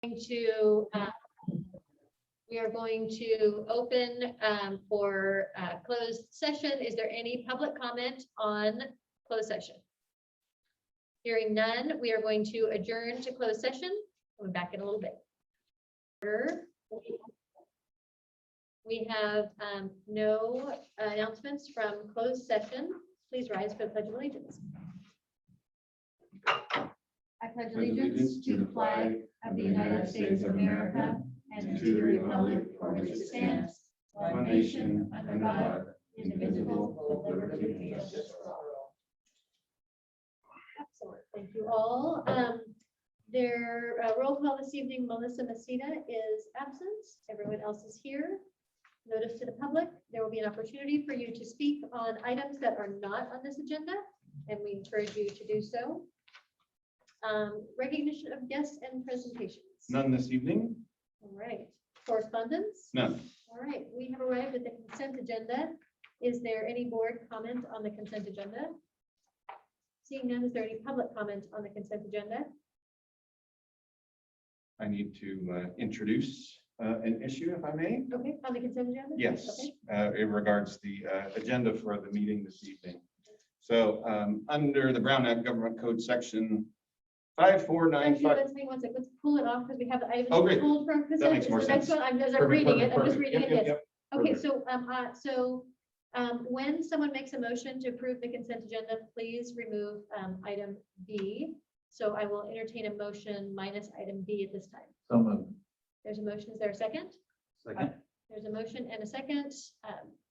We are going to open for closed session. Is there any public comment on closed session? Hearing none, we are going to adjourn to closed session. We'll be back in a little bit. We have no announcements from closed session. Please rise for the Pledge of Allegiance. I pledge allegiance to the flag of the United States of America and to the republic for which it stands, one nation under God, indivisible, with liberty and justice for all. Excellent. Thank you all. Their roll call this evening, Melissa Messina is absent. Everyone else is here. Notice to the public, there will be an opportunity for you to speak on items that are not on this agenda, and we encourage you to do so. Recognition of guests and presentations. None this evening. All right. Correspondence? None. All right. We have arrived at the consent agenda. Is there any board comment on the consent agenda? Seeing none, is there any public comment on the consent agenda? I need to introduce an issue, if I may. Okay, on the consent agenda? Yes, Okay. in regards to the agenda for the meeting this evening. So under the Brown Act Government Code section 5495. Let's hang on a second. Let's pull it off because we have the items Oh, great. pulled from consent. That makes more Is the next sense. one, I'm Perfect, reading it. perfect, I'm just perfect. reading Yep, it. yep, Okay, perfect. so when someone makes a motion to approve the consent agenda, please remove item B. So I will entertain a motion minus item B at this time. So moved. There's a motion. Is there a second? Second. There's a motion and a second.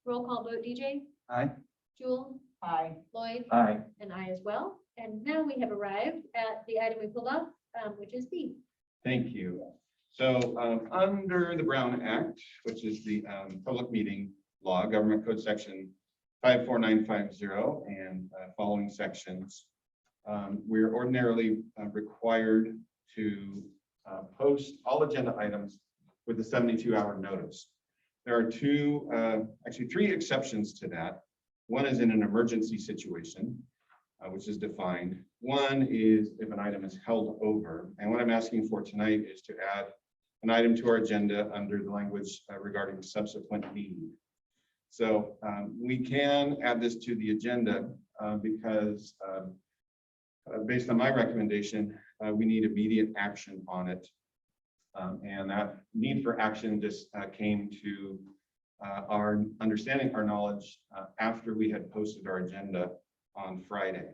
Roll call vote, DJ, Aye. Jewel, Aye. Lloyd, Aye. and I as well. And now we have arrived at the item we pulled off, which is B. Thank you. So under the Brown Act, which is the public meeting law, Government Code section 54950 and following sections, we're ordinarily required to post all agenda items with a 72-hour notice. There are actually three exceptions to that. One is in an emergency situation, which is defined. One is if an item is held over. And what I'm asking for tonight is to add an item to our agenda under the language regarding subsequent need. So we can add this to the agenda because based on my recommendation, we need immediate action on it. And that need for action just came to our understanding, our knowledge after we had posted our agenda on Friday.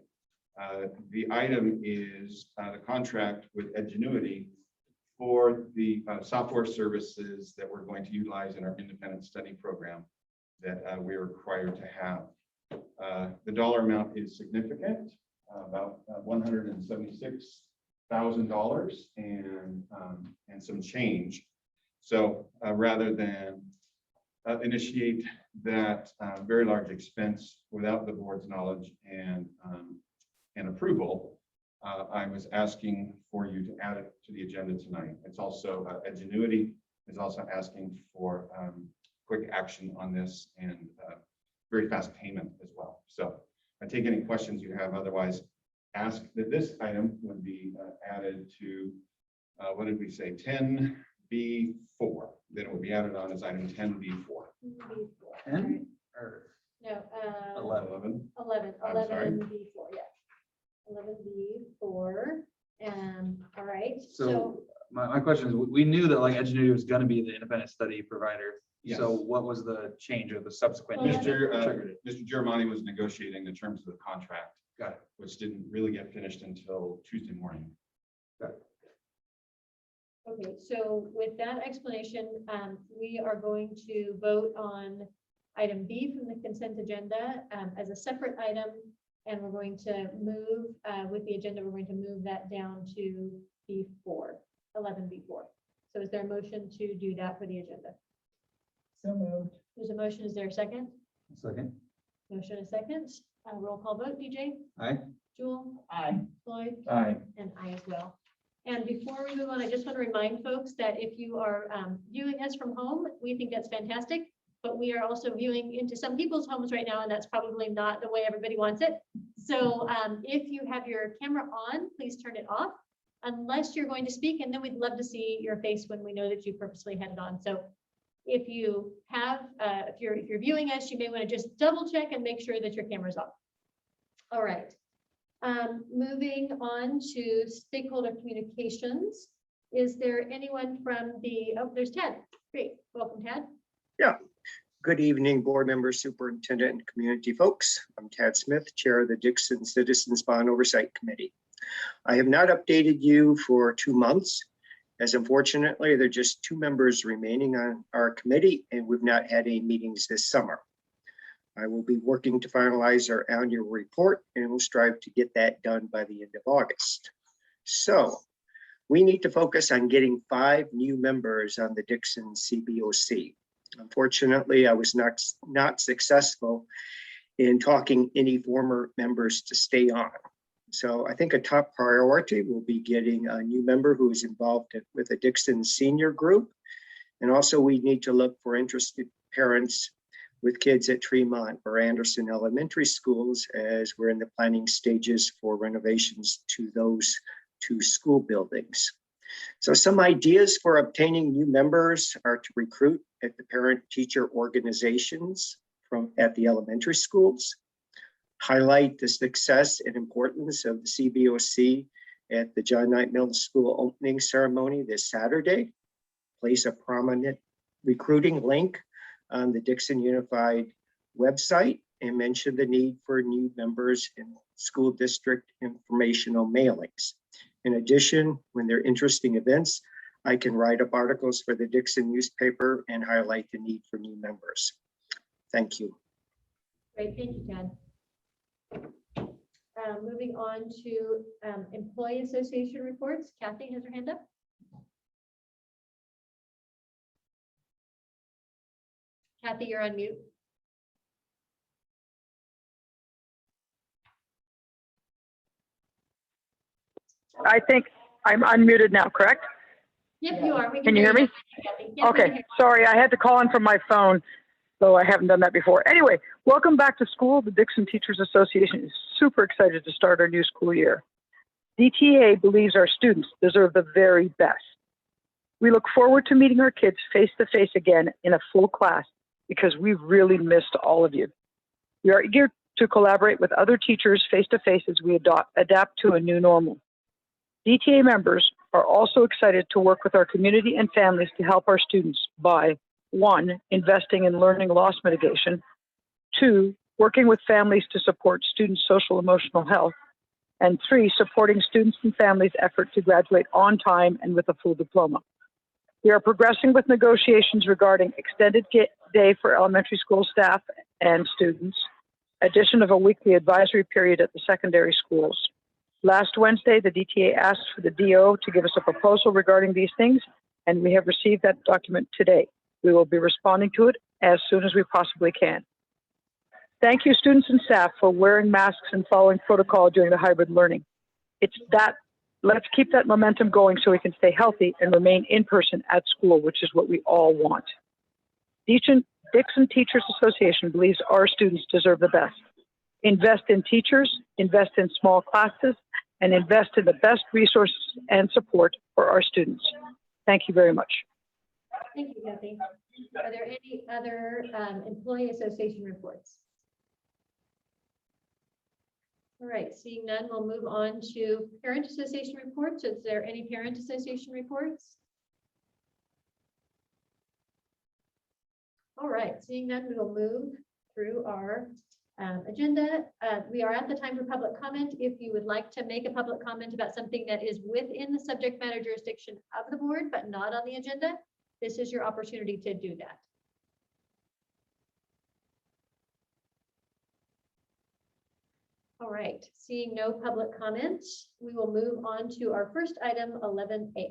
The item is the contract with Edgenuity for the software services that we're going to utilize in our independent study program that we're required to have. The dollar amount is significant, about $176,000 and some change. So rather than initiate that very large expense without the board's knowledge and approval, I was asking for you to add it to the agenda tonight. It's also Edgenuity is also asking for quick action on this and very fast payment as well. So I take any questions you have. Otherwise, ask that this item would be added to what did we say, 10B4. Then it will be added on as item 10B4. 10 or No, 11? 11. I'm sorry. 11B4, yeah. 11B4. All right. So my question is, we knew that like Edgenuity was going to be the independent study provider. Yes. So what was the change or the subsequent? Well, triggered it? Mr. Giramani was negotiating the terms of the contract. Got it. Which didn't really get finished until Tuesday morning. Okay, so with that explanation, we are going to vote on item B from the consent agenda as a separate item. And we're going to move with the agenda, we're going to move that down to B4, 11B4. So is there a motion to do that for the agenda? So moved. There's a motion. Is there a second? Second. Motion a second. Roll call vote, DJ, Aye. Jewel, Aye. Floyd, Aye. and I as well. And before we move on, I just want to remind folks that if you are viewing us from home, we think that's fantastic. But we are also viewing into some people's homes right now, and that's probably not the way everybody wants it. So if you have your camera on, please turn it off. unless you're going to speak, and then we'd love to see your face when we know that you purposely had it on. So if you have, if you're viewing us, you may want to just double check and make sure that your camera's off. All right. Moving on to stakeholder communications. Is there anyone from the, oh, there's Ted. Great. Welcome, Ted. Yeah. Good evening, board members, superintendent, and community folks. I'm Tad Smith, chair of the Dixon Citizens Bond Oversight Committee. I have not updated you for 2 months, as unfortunately, there are just 2 members remaining on our committee, and we've not had any meetings this summer. I will be working to finalize our annual report, and we'll strive to get that done by the end of August. So we need to focus on getting 5 new members on the Dixon CBOC. Unfortunately, I was not successful in talking any former members to stay on. So I think a top priority will be getting a new member who is involved with the Dixon senior group. And also we need to look for interested parents with kids at Tremont or Anderson elementary schools, as we're in the planning stages for renovations to those 2 school buildings. So some ideas for obtaining new members are to recruit at the parent-teacher organizations at the elementary schools, highlight the success and importance of the CBOC at the John Knight Middle School opening ceremony this Saturday, place a prominent recruiting link on the Dixon Unified website, and mention the need for new members in school district informational mailings. In addition, when there are interesting events, I can write up articles for the Dixon newspaper and highlight the need for new members. Thank you. Great, thank you, Ted. Moving on to employee association reports. Kathy has her hand up. Kathy, you're on mute. I think I'm unmuted now, correct? Yep, you are. We Can you hear me? Kathy. Yep, we can Okay, hear sorry, I had to call in from my phone, though I haven't done that before. Anyway, welcome back to school. The Dixon Teachers Association is super excited to start our new school year. DTA believes our students deserve the very best. We look forward to meeting our kids face-to-face again in a full class, because we've really missed all of you. We are eager to collaborate with other teachers face-to-face as we adapt to a new normal. DTA members are also excited to work with our community and families to help our students by 1, investing in learning loss mitigation, 2, working with families to support students' social emotional health, and 3, supporting students and families' effort to graduate on time and with a full diploma. We are progressing with negotiations regarding extended day for elementary school staff and students, addition of a weekly advisory period at the secondary schools. Last Wednesday, the DTA asked for the DO to give us a proposal regarding these things, and we have received that document today. We will be responding to it as soon as we possibly can. Thank you, students and staff, for wearing masks and following protocol during the hybrid learning. Let's keep that momentum going so we can stay healthy and remain in person at school, which is what we all want. Dixon Teachers Association believes our students deserve the best. Invest in teachers, invest in small classes, and invest in the best resources and support for our students. Thank you very much. Thank you, Kathy. Are there any other employee association reports? All right, seeing none, we'll move on to parent association reports. Is there any parent association reports? All right, seeing none, we will move through our agenda. We are at the time for public comment. If you would like to make a public comment about something that is within the subject matter jurisdiction of the board, but not on the agenda, this is your opportunity to do that. All right, seeing no public comments, we will move on to our first item, 11A.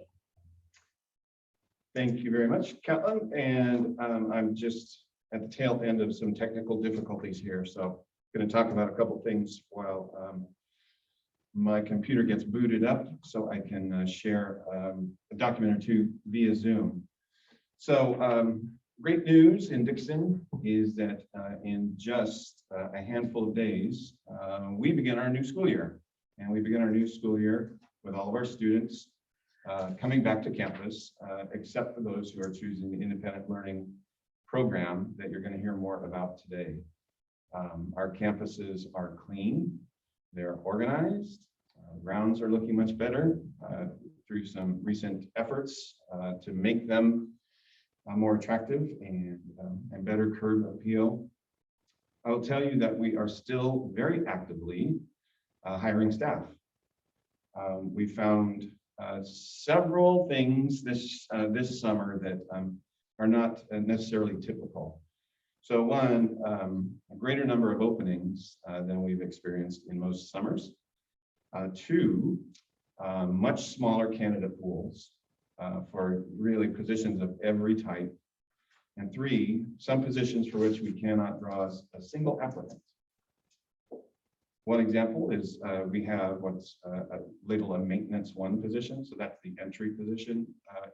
Thank you very much, Caitlin. And I'm just at the tail end of some technical difficulties here. So I'm going to talk about a couple things while my computer gets booted up so I can share a document or two via Zoom. So great news in Dixon is that in just a handful of days, we begin our new school year. And we begin our new school year with all of our students coming back to campus, except for those who are choosing the independent learning program that you're going to hear more about today. Our campuses are clean, they're organized, grounds are looking much better through some recent efforts to make them more attractive and better curb appeal. I'll tell you that we are still very actively hiring staff. We found several things this summer that are not necessarily typical. So one, a greater number of openings than we've experienced in most summers. Two, much smaller candidate pools for really positions of every type. And three, some positions for which we cannot draw a single applicant. One example is we have what's labeled a maintenance one position. So that's the entry position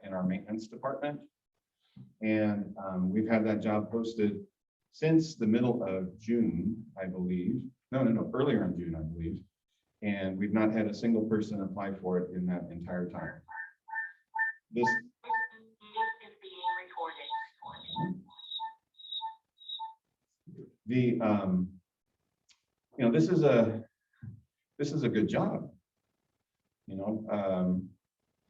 in our maintenance department. And we've had that job posted since the middle of June, I believe. No, earlier in June, I believe. And we've not had a single person apply for it in that entire time. This is being recorded. This is a good job.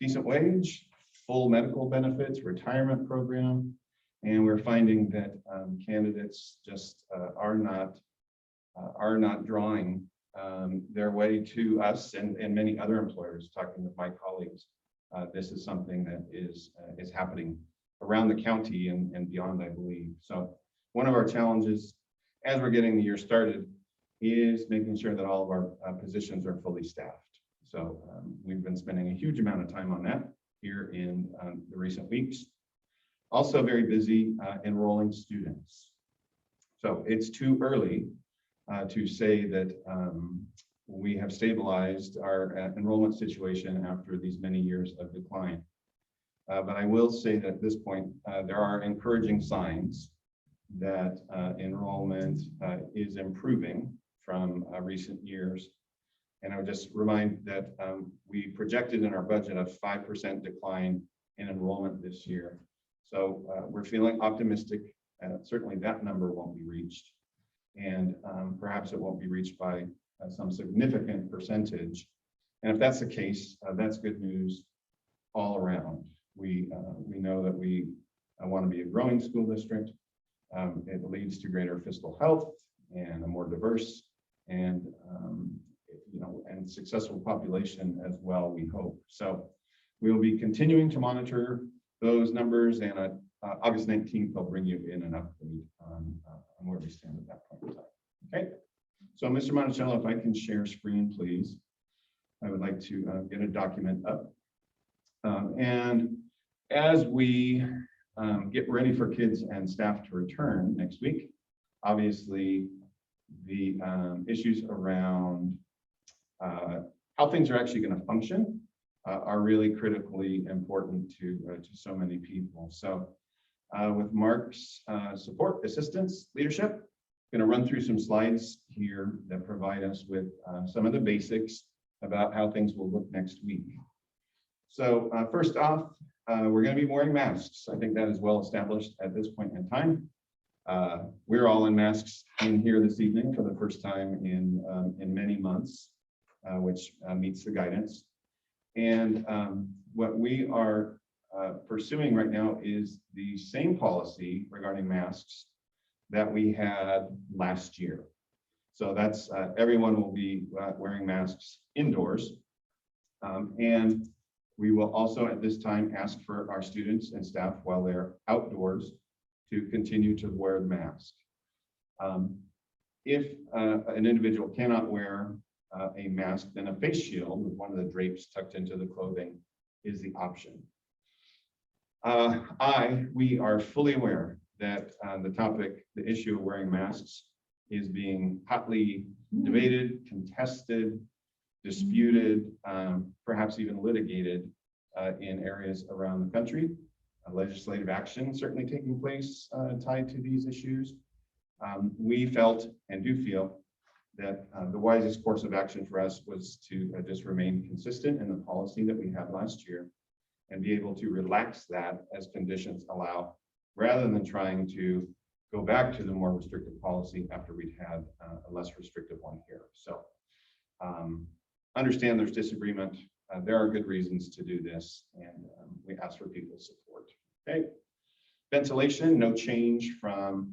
Decent wage, full medical benefits, retirement program, and we're finding that candidates just are not drawing their way to us and many other employers. Talking with my colleagues, this is something that is happening around the county and beyond, I believe. So one of our challenges as we're getting the year started is making sure that all of our positions are fully staffed. So we've been spending a huge amount of time on that here in the recent weeks. Also very busy enrolling students. So it's too early to say that we have stabilized our enrollment situation after these many years of decline. But I will say that at this point, there are encouraging signs that enrollment is improving from recent years. And I would just remind that we projected in our budget a 5% decline in enrollment this year. So we're feeling optimistic. Certainly that number won't be reached. And perhaps it won't be reached by some significant percentage. And if that's the case, that's good news all around. We know that we want to be a growing school district. It leads to greater fiscal health and a more diverse and successful population as well, we hope. So we will be continuing to monitor those numbers, and on August 19th, I'll bring you in an update on where we stand at that point in time. Okay, so Mr. Monticello, if I can share screen, please. I would like to get a document up. And as we get ready for kids and staff to return next week, obviously the issues around how things are actually going to function are really critically important to so many people. So with Mark's support, assistance, leadership, I'm going to run through some slides here that provide us with some of the basics about how things will look next week. So first off, we're going to be wearing masks. I think that is well established at this point in time. We're all in masks in here this evening for the first time in many months, which meets the guidance. And what we are pursuing right now is the same policy regarding masks that we had last year. So that's everyone will be wearing masks indoors. And we will also at this time ask for our students and staff while they're outdoors to continue to wear the mask. If an individual cannot wear a mask, then a face shield with one of the drapes tucked into the clothing is the option. We are fully aware that the issue of wearing masks is being hotly debated, contested, disputed, perhaps even litigated in areas around the country. Legislative action certainly taking place tied to these issues. We felt and do feel that the wisest course of action for us was to just remain consistent in the policy that we had last year and be able to relax that as conditions allow, rather than trying to go back to the more restrictive policy after we'd had a less restrictive one here. So understand there's disagreement. There are good reasons to do this, and we ask for people's support. Okay. Ventilation, no change from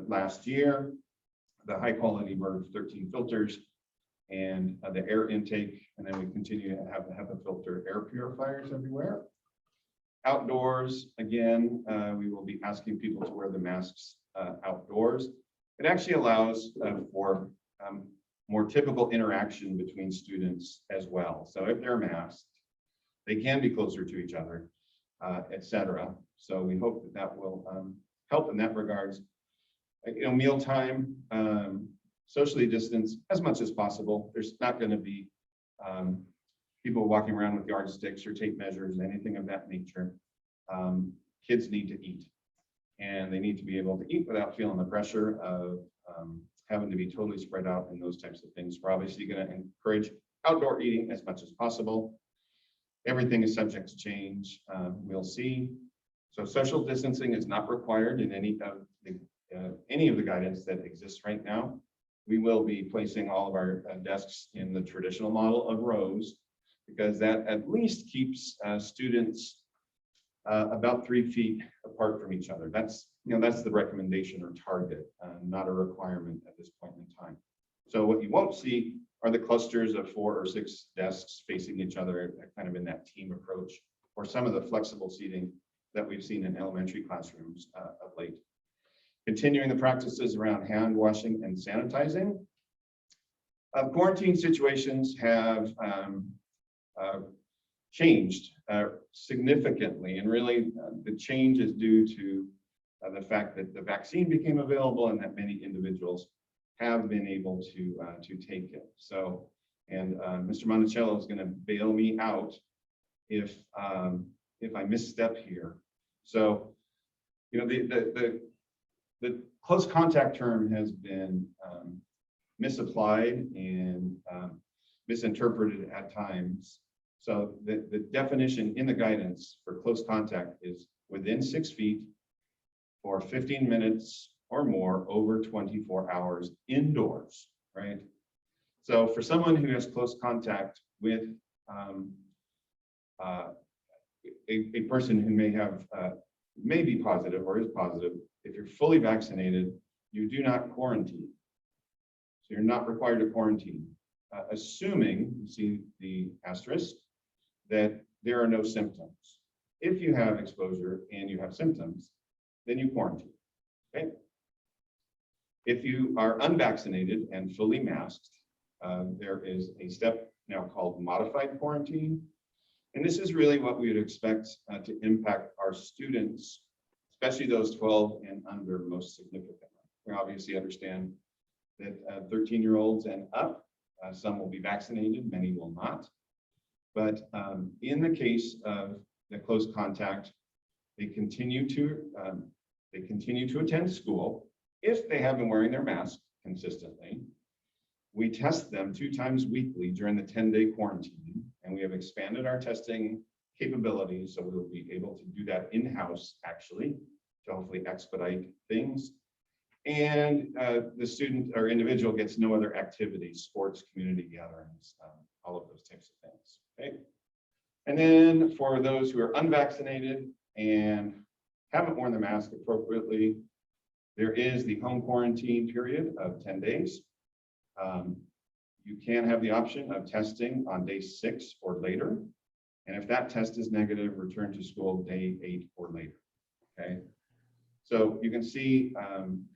last year. The high quality MERV 13 filters and the air intake, and then we continue to have the HEPA filter air purifiers everywhere. Outdoors, again, we will be asking people to wear the masks outdoors. It actually allows for more typical interaction between students as well. So if they're masked, they can be closer to each other, etc. So we hope that that will help in that regards. Mealtime, socially distanced as much as possible. There's not going to be people walking around with yardsticks or tape measures, anything of that nature. Kids need to eat, and they need to be able to eat without feeling the pressure of having to be totally spread out and those types of things. We're obviously going to encourage outdoor eating as much as possible. Everything is subject to change. We'll see. So social distancing is not required in any of the guidance that exists right now. We will be placing all of our desks in the traditional model of rows, because that at least keeps students about 3 feet apart from each other. That's the recommendation or target, not a requirement at this point in time. So what you won't see are the clusters of 4 or 6 desks facing each other, kind of in that team approach, or some of the flexible seating that we've seen in elementary classrooms of late. Continuing the practices around hand washing and sanitizing. Quarantine situations have changed significantly, and really the change is due to the fact that the vaccine became available and that many individuals have been able to take it. So, and Mr. Monticello is going to bail me out if I misstep here. So, the close contact term has been misapplied and misinterpreted at times. So the definition in the guidance for close contact is within 6 feet for 15 minutes or more over 24 hours indoors, right? So for someone who has close contact with a person who may be positive or is positive, if you're fully vaccinated, you do not quarantine. So you're not required to quarantine, assuming, you see the asterisk, that there are no symptoms. If you have exposure and you have symptoms, then you quarantine, okay? If you are unvaccinated and fully masked, there is a step now called modified quarantine. And this is really what we would expect to impact our students, especially those 12 and under most significantly. We obviously understand that 13-year-olds and up, some will be vaccinated, many will not. But in the case of the close contact, they continue to attend school if they have been wearing their mask consistently. We test them 2 times weekly during the 10-day quarantine, and we have expanded our testing capabilities, so we'll be able to do that in-house actually, to hopefully expedite things. And the student or individual gets no other activities, sports, community gatherings, all of those types of things, okay? And then for those who are unvaccinated and haven't worn the mask appropriately, there is the home quarantine period of 10 days. You can have the option of testing on day 6 or later. And if that test is negative, return to school day 8 or later, okay? So you can see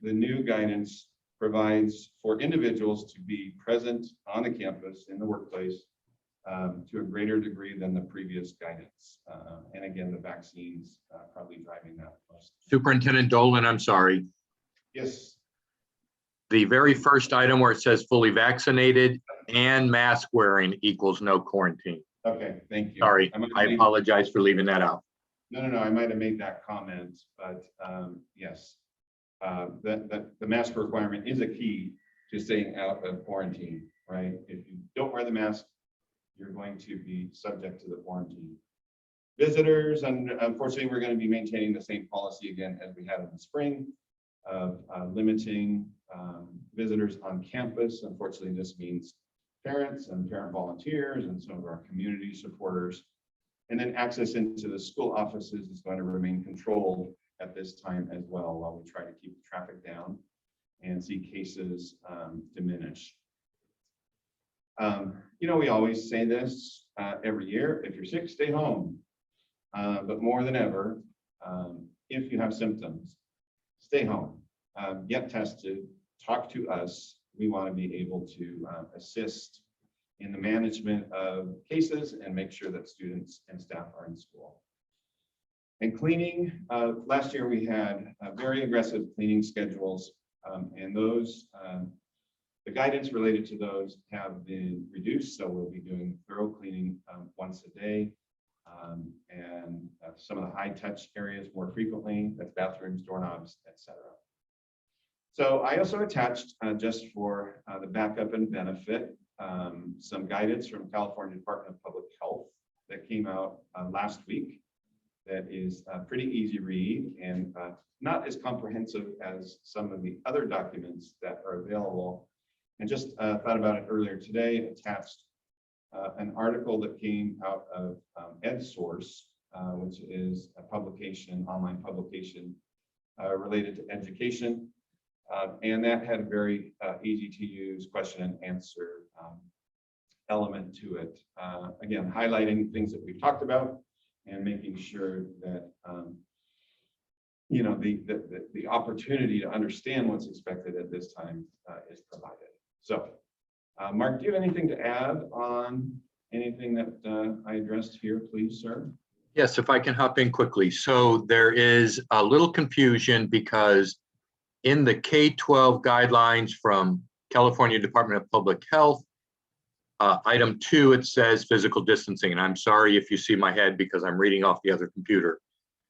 the new guidance provides for individuals to be present on the campus, in the workplace, to a greater degree than the previous guidance. And again, the vaccines probably driving that most. Superintendent Dolan, I'm sorry. Yes. The very first item where it says fully vaccinated and mask wearing equals no quarantine. Okay, thank you. Sorry, I apologize for leaving that out. No, I might have made that comment, but yes, the mask requirement is a key to staying out of quarantine, right? If you don't wear the mask, you're going to be subject to the quarantine. Visitors, and unfortunately, we're going to be maintaining the same policy again as we had in the spring of limiting visitors on campus. Unfortunately, this means parents and parent volunteers and some of our community supporters. And then access into the school offices is going to remain controlled at this time as well, while we try to keep traffic down and see cases diminish. You know, we always say this every year: if you're sick, stay home. But more than ever, if you have symptoms, stay home, get tested, talk to us. We want to be able to assist in the management of cases and make sure that students and staff are in school. And cleaning, last year we had very aggressive cleaning schedules, and those, the guidance related to those have been reduced. So we'll be doing thorough cleaning once a day, and some of the high touch areas more frequently, that's bathrooms, doorknobs, etc. So I also attached, just for the backup and benefit, some guidance from California Department of Public Health that came out last week. That is a pretty easy read and not as comprehensive as some of the other documents that are available. And just thought about it earlier today, attached an article that came out of EdSource, which is a publication, online publication related to education. And that had a very easy to use question and answer element to it. Again, highlighting things that we've talked about and making sure that you know, the opportunity to understand what's expected at this time is provided. So, Mark, do you have anything to add on anything that I addressed here, please, sir? Yes, if I can hop in quickly. So there is a little confusion because in the K-12 guidelines from California Department of Public Health, item 2, it says physical distancing. And I'm sorry if you see my head because I'm reading off the other computer.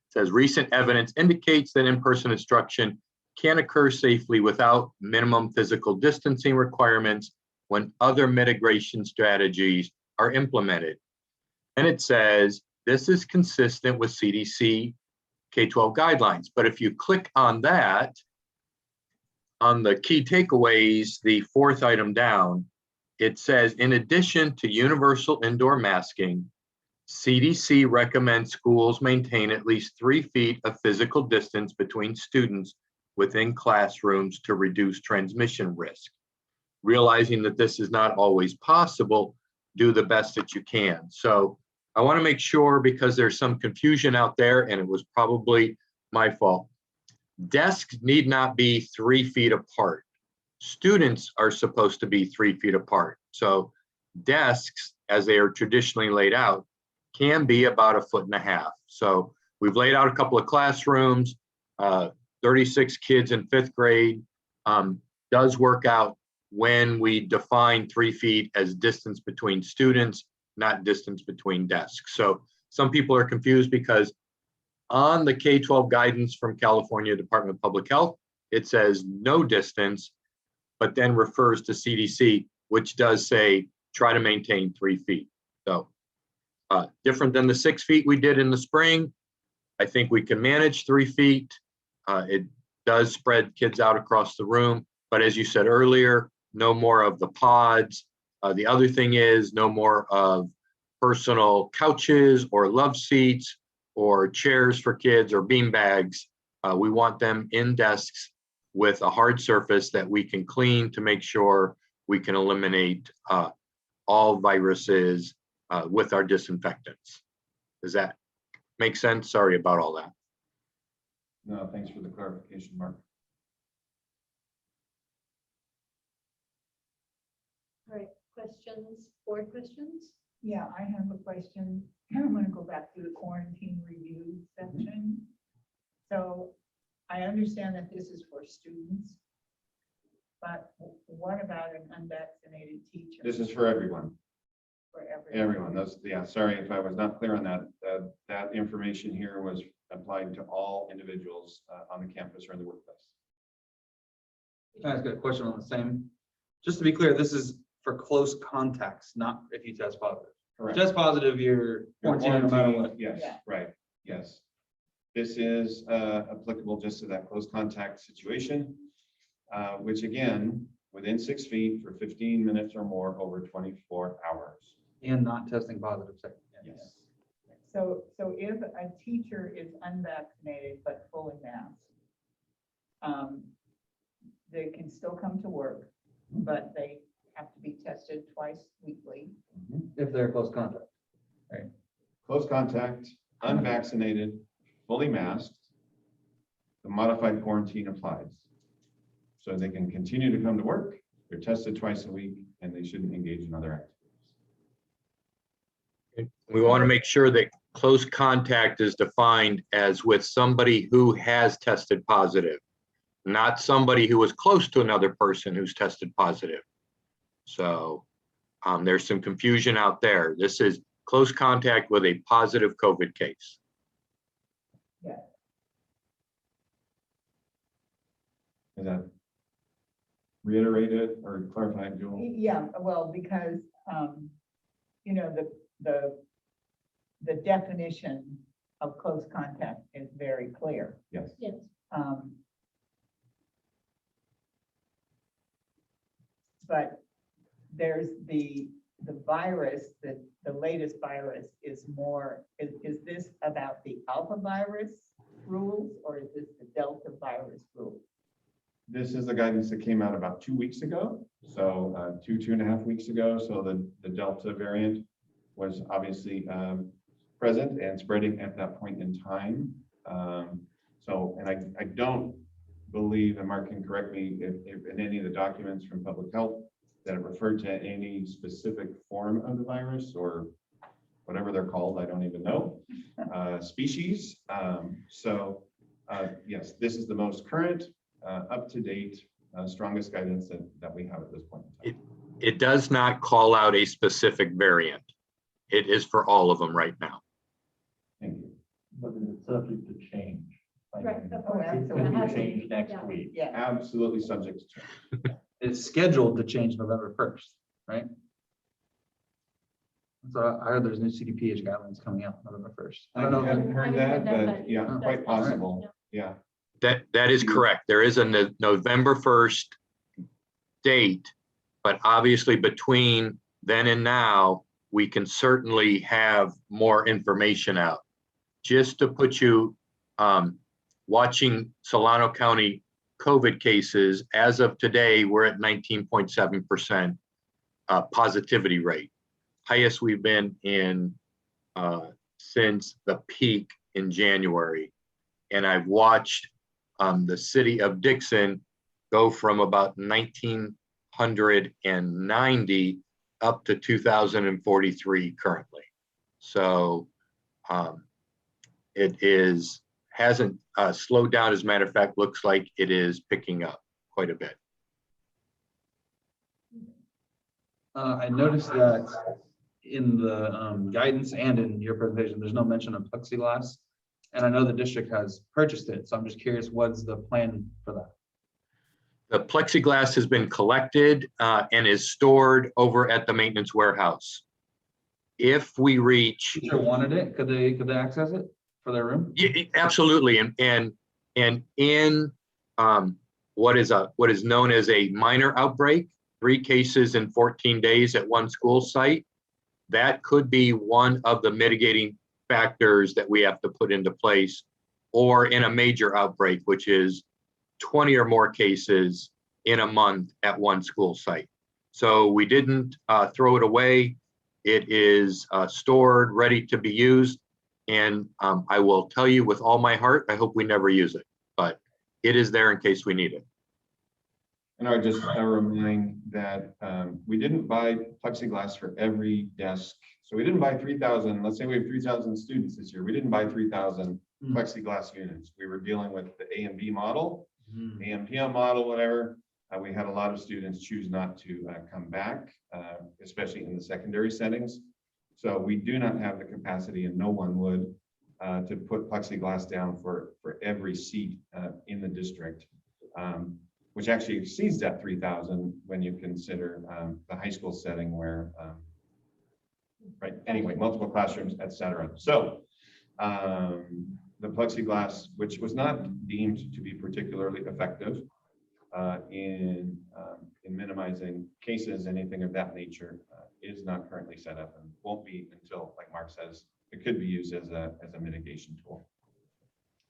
It says recent evidence indicates that in-person instruction can occur safely without minimum physical distancing requirements when other mitigation strategies are implemented. And it says this is consistent with CDC K-12 guidelines. But if you click on that, on the key takeaways, the 4th item down, it says, in addition to universal indoor masking, CDC recommends schools maintain at least 3 feet of physical distance between students within classrooms to reduce transmission risk. Realizing that this is not always possible, do the best that you can. So I want to make sure, because there's some confusion out there, and it was probably my fault. Desks need not be 3 feet apart. Students are supposed to be 3 feet apart. So desks, as they are traditionally laid out, can be about 1.5 feet. So we've laid out a couple of classrooms, 36 kids in 5th grade, does work out when we define 3 feet as distance between students, not distance between desks. So some people are confused because on the K-12 guidance from California Department of Public Health, it says no distance, but then refers to CDC, which does say try to maintain 3 feet. So different than the 6 feet we did in the spring. I think we can manage 3 feet. It does spread kids out across the room, but as you said earlier, no more of the pods. The other thing is no more of personal couches or love seats or chairs for kids or bean bags. We want them in desks with a hard surface that we can clean to make sure we can eliminate all viruses with our disinfectants. Does that make sense? Sorry about all that. No, thanks for the clarification, Mark. All right, questions, board questions? Yeah, I have a question. I'm going to go back to the quarantine review section. So I understand that this is for students, but what about an unvaccinated teacher? This is for everyone. For everyone. Everyone. That's, yeah, sorry if I was not clear on that. That information here was applied to all individuals on the campus or in the workplace. I've got a question on the same. Just to be clear, this is for close contacts, not if you test positive. Correct. Just positive, you're Your quarantined no matter quarantine, what. yes, Yeah. right, yes. This is applicable just to that close contact situation, which again, within 6 feet for 15 minutes or more over 24 hours. And not testing positive. Yes. So if a teacher is unvaccinated but fully masked, they can still come to work, but they have to be tested twice weekly. If they're close contact. Close contact, unvaccinated, fully masked, the modified quarantine applies. So they can continue to come to work, they're tested twice a week, and they shouldn't engage in other activities. We want to make sure that close contact is defined as with somebody who has tested positive, not somebody who was close to another person who's tested positive. So there's some confusion out there. This is close contact with a positive COVID case. Is that reiterated or clarified, Joel? Yeah, well, because, you know, the definition of close contact is very clear. Yes. Yes. But there's the virus, the latest virus is more, is this about the alpha virus rules or is this the Delta virus rules? This is the guidance that came out about 2 weeks ago. So 2.5 weeks ago. So the Delta variant was obviously present and spreading at that point in time. And I don't believe, and Mark can correct me if in any of the documents from public health that it referred to any specific form of the virus or whatever they're called, I don't even know, species. Yes, this is the most current, up-to-date, strongest guidance that we have at this point in time. It does not call out a specific variant. It is for all of them right now. Thank you. But it's subject to change. Right. Oh, It absolutely. could be changed next Yeah. week. Yeah, Absolutely subject to change. It's scheduled to change November 1st, right? So I heard there's new CDPH guidelines coming out November 1st. I don't know. haven't heard that, but but yeah, that's quite possible. possible. Yeah. That is correct. There is a November 1st date, but obviously between then and now, we can certainly have more information out. Just to put you watching Solano County COVID cases, as of today, we're at 19.7% positivity rate. Highest we've been in since the peak in January. And I've watched the city of Dixon go from about 1,990 up to 2,043 currently. So it hasn't slowed down. As a matter of fact, looks like it is picking up quite a bit. I noticed that in the guidance and in your presentation, there's no mention of plexiglass. And I know the district has purchased it. So I'm just curious, what's the plan for that? The plexiglass has been collected and is stored over at the maintenance warehouse. If we reach, Teacher wanted it, could they access it for their room? yeah, absolutely, and in what is known as a minor outbreak, 3 cases in 14 days at one school site, that could be one of the mitigating factors that we have to put into place, or in a major outbreak, which is 20 or more cases in a month at one school site. So we didn't throw it away. It is stored, ready to be used. And I will tell you with all my heart, I hope we never use it, but it is there in case we need it. And I just remind that we didn't buy plexiglass for every desk. So we didn't buy 3,000, let's say we have 3,000 students this year. We didn't buy 3,000 plexiglass units. We were dealing with the A and B model, AMPM model, whatever. We had a lot of students choose not to come back, especially in the secondary settings. So we do not have the capacity, and no one would, to put plexiglass down for every seat in the district, which actually exceeds that 3,000 when you consider the high school setting where right? Anyway, multiple classrooms, et cetera. So the plexiglass, which was not deemed to be particularly effective in minimizing cases, anything of that nature, is not currently set up and won't be until, like Mark says, it could be used as a mitigation tool.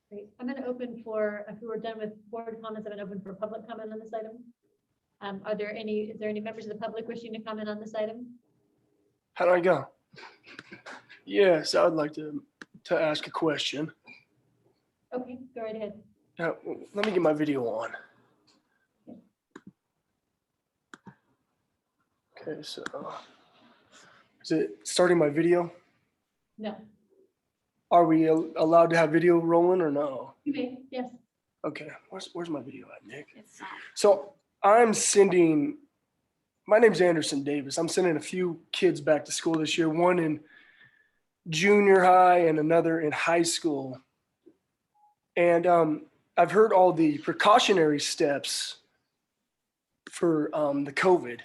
Great. I'm going to open for, if we're done with board comments, I'm going to open for public comment on this item. Is there any members of the public wishing to comment on this item? How do I go? Yes, I would like to ask a question. Okay, go right ahead. Now, let me get my video on. Okay, so is it starting my video? No, Are we allowed to have video rolling or no? you may, yes. Okay, where's my video at, Nick? So I'm sending, my name's Anderson Davis. I'm sending a few kids back to school this year, one in junior high and another in high school. And I've heard all the precautionary steps for the COVID.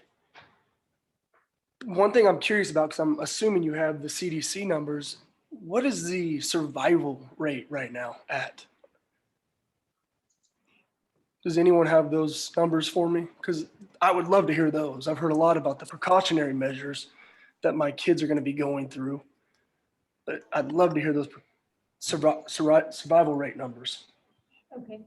One thing I'm curious about, because I'm assuming you have the CDC numbers, what is the survival rate right now at? Does anyone have those numbers for me? Because I would love to hear those. I've heard a lot about the precautionary measures that my kids are going to be going through, but I'd love to hear those survival rate numbers. Okay.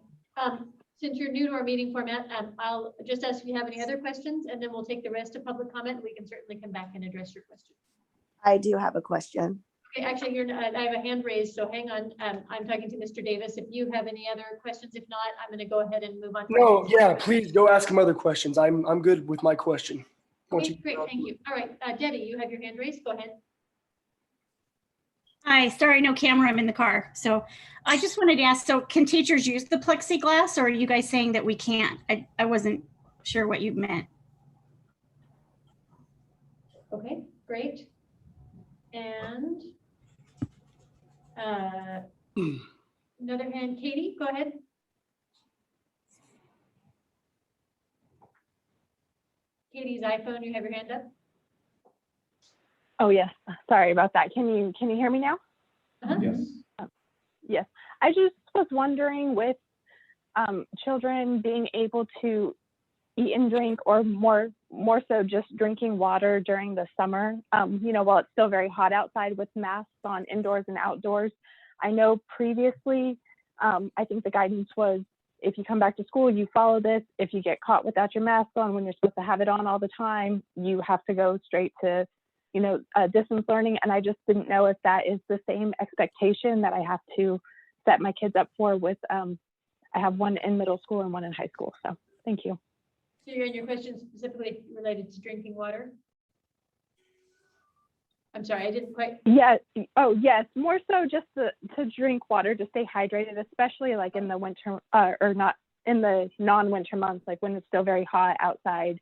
Since you're new to our meeting format, I'll just ask if you have any other questions, and then we'll take the rest of public comment. We can certainly come back and address your question. I do have a question. Okay, actually, I have a hand raised, so hang on. I'm talking to Mr. Davis. If you have any other questions, if not, I'm going to go ahead and move on. No, yeah, please go ask him other questions. I'm good with my question. Okay, great, thank you. All right, Debbie, you have your hand raised. Go ahead. Hi, sorry, no camera, I'm in the car. So I just wanted to ask, so can teachers use the plexiglass, or are you guys saying that we can't? I wasn't sure what you meant. Okay, great. And another hand, Katie, go ahead. Katie's iPhone, you have your hand up? Oh, yes. Sorry about that. Can you hear me now? Uh-huh. Yes. Yes. I just was wondering, with children being able to eat and drink, or more so just drinking water during the summer, while it's still very hot outside with masks on indoors and outdoors. I know previously, I think the guidance was, if you come back to school, you follow this. If you get caught without your mask on when you're supposed to have it on all the time, you have to go straight to distance learning. And I just didn't know if that is the same expectation that I have to set my kids up for with, I have one in middle school and one in high school. So thank you. So you're in your question specifically related to drinking water? I'm sorry, I didn't quite. Yes. Oh, yes. More so just to drink water, to stay hydrated, especially like in the winter, or not in the non-winter months, like when it's still very hot outside.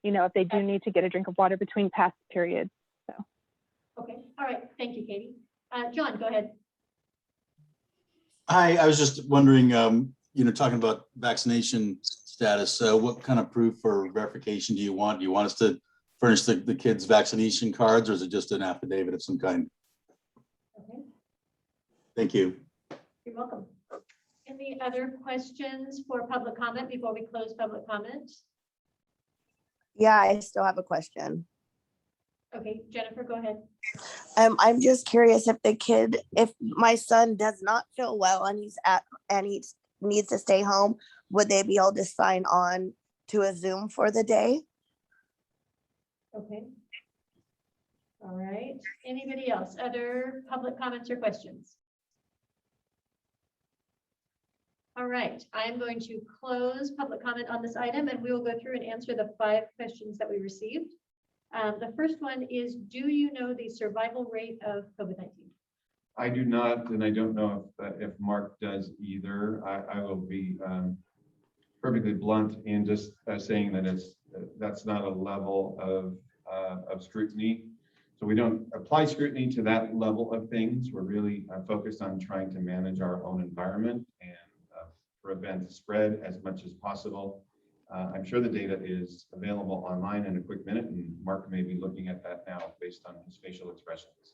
If they do need to get a drink of water between past periods. So. Okay. All right. Thank you, Katie. John, go ahead. Hi, I was just wondering, talking about vaccination status, what kind of proof or verification do you want? Do you want us to furnish the kids' vaccination cards, or is it just an affidavit of some kind? Okay. Thank you. You're welcome. Any other questions for public comment before we close public comment? Yeah, I still have a question. Okay, Jennifer, go ahead. I'm just curious if my son does not feel well and he needs to stay home, would they be able to sign on to a Zoom for the day? Okay. All right. Anybody else? Other public comments or questions? All right, I'm going to close public comment on this item, and we will go through and answer the 5 questions that we received. The first one is, do you know the survival rate of COVID-19? I do not, and I don't know if Mark does either. I will be perfectly blunt in just saying that that's not a level of scrutiny. So we don't apply scrutiny to that level of things. We're really focused on trying to manage our own environment and prevent spread as much as possible. I'm sure the data is available online in a quick minute, and Mark may be looking at that now based on his facial expressions.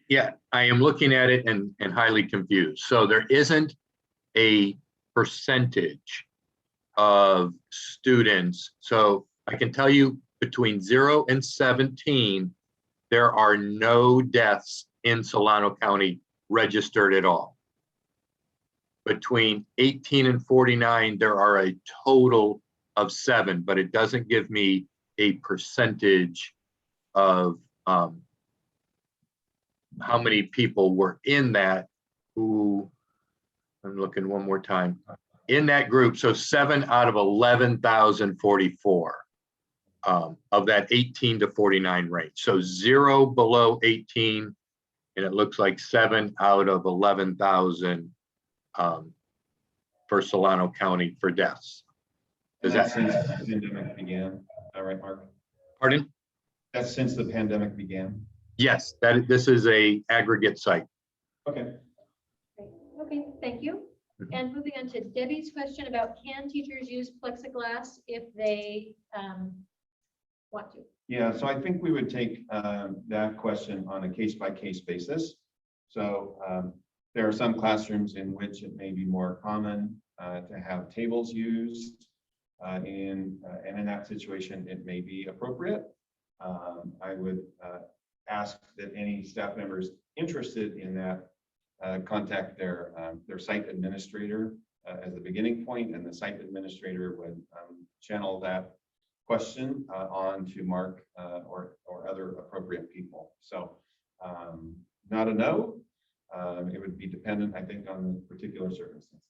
Yeah, I am looking at it and highly confused. So there isn't a percentage of students. So I can tell you between 0 and 17, there are no deaths in Solano County registered at all. Between 18 and 49, there are a total of 7, but it doesn't give me a percentage of how many people were in that who, I'm looking one more time, in that group. So 7 out of 11,044 of that 18 to 49 range. So 0 below 18, and it looks like 7 out of 11,000 for Solano County for deaths. Does That's that, since the pandemic began. All right, Mark? pardon? That's since the pandemic began. Yes, this is a aggregate site. Okay. Okay, thank you. And moving on to Debbie's question about, can teachers use plexiglass if they want to? Yeah, so I think we would take that question on a case-by-case basis. So there are some classrooms in which it may be more common to have tables used, and in that situation, it may be appropriate. I would ask that any staff members interested in that contact their site administrator as the beginning point, and the site administrator would channel that question on to Mark or other appropriate people. So not a no. It would be dependent, I think, on the particular circumstances.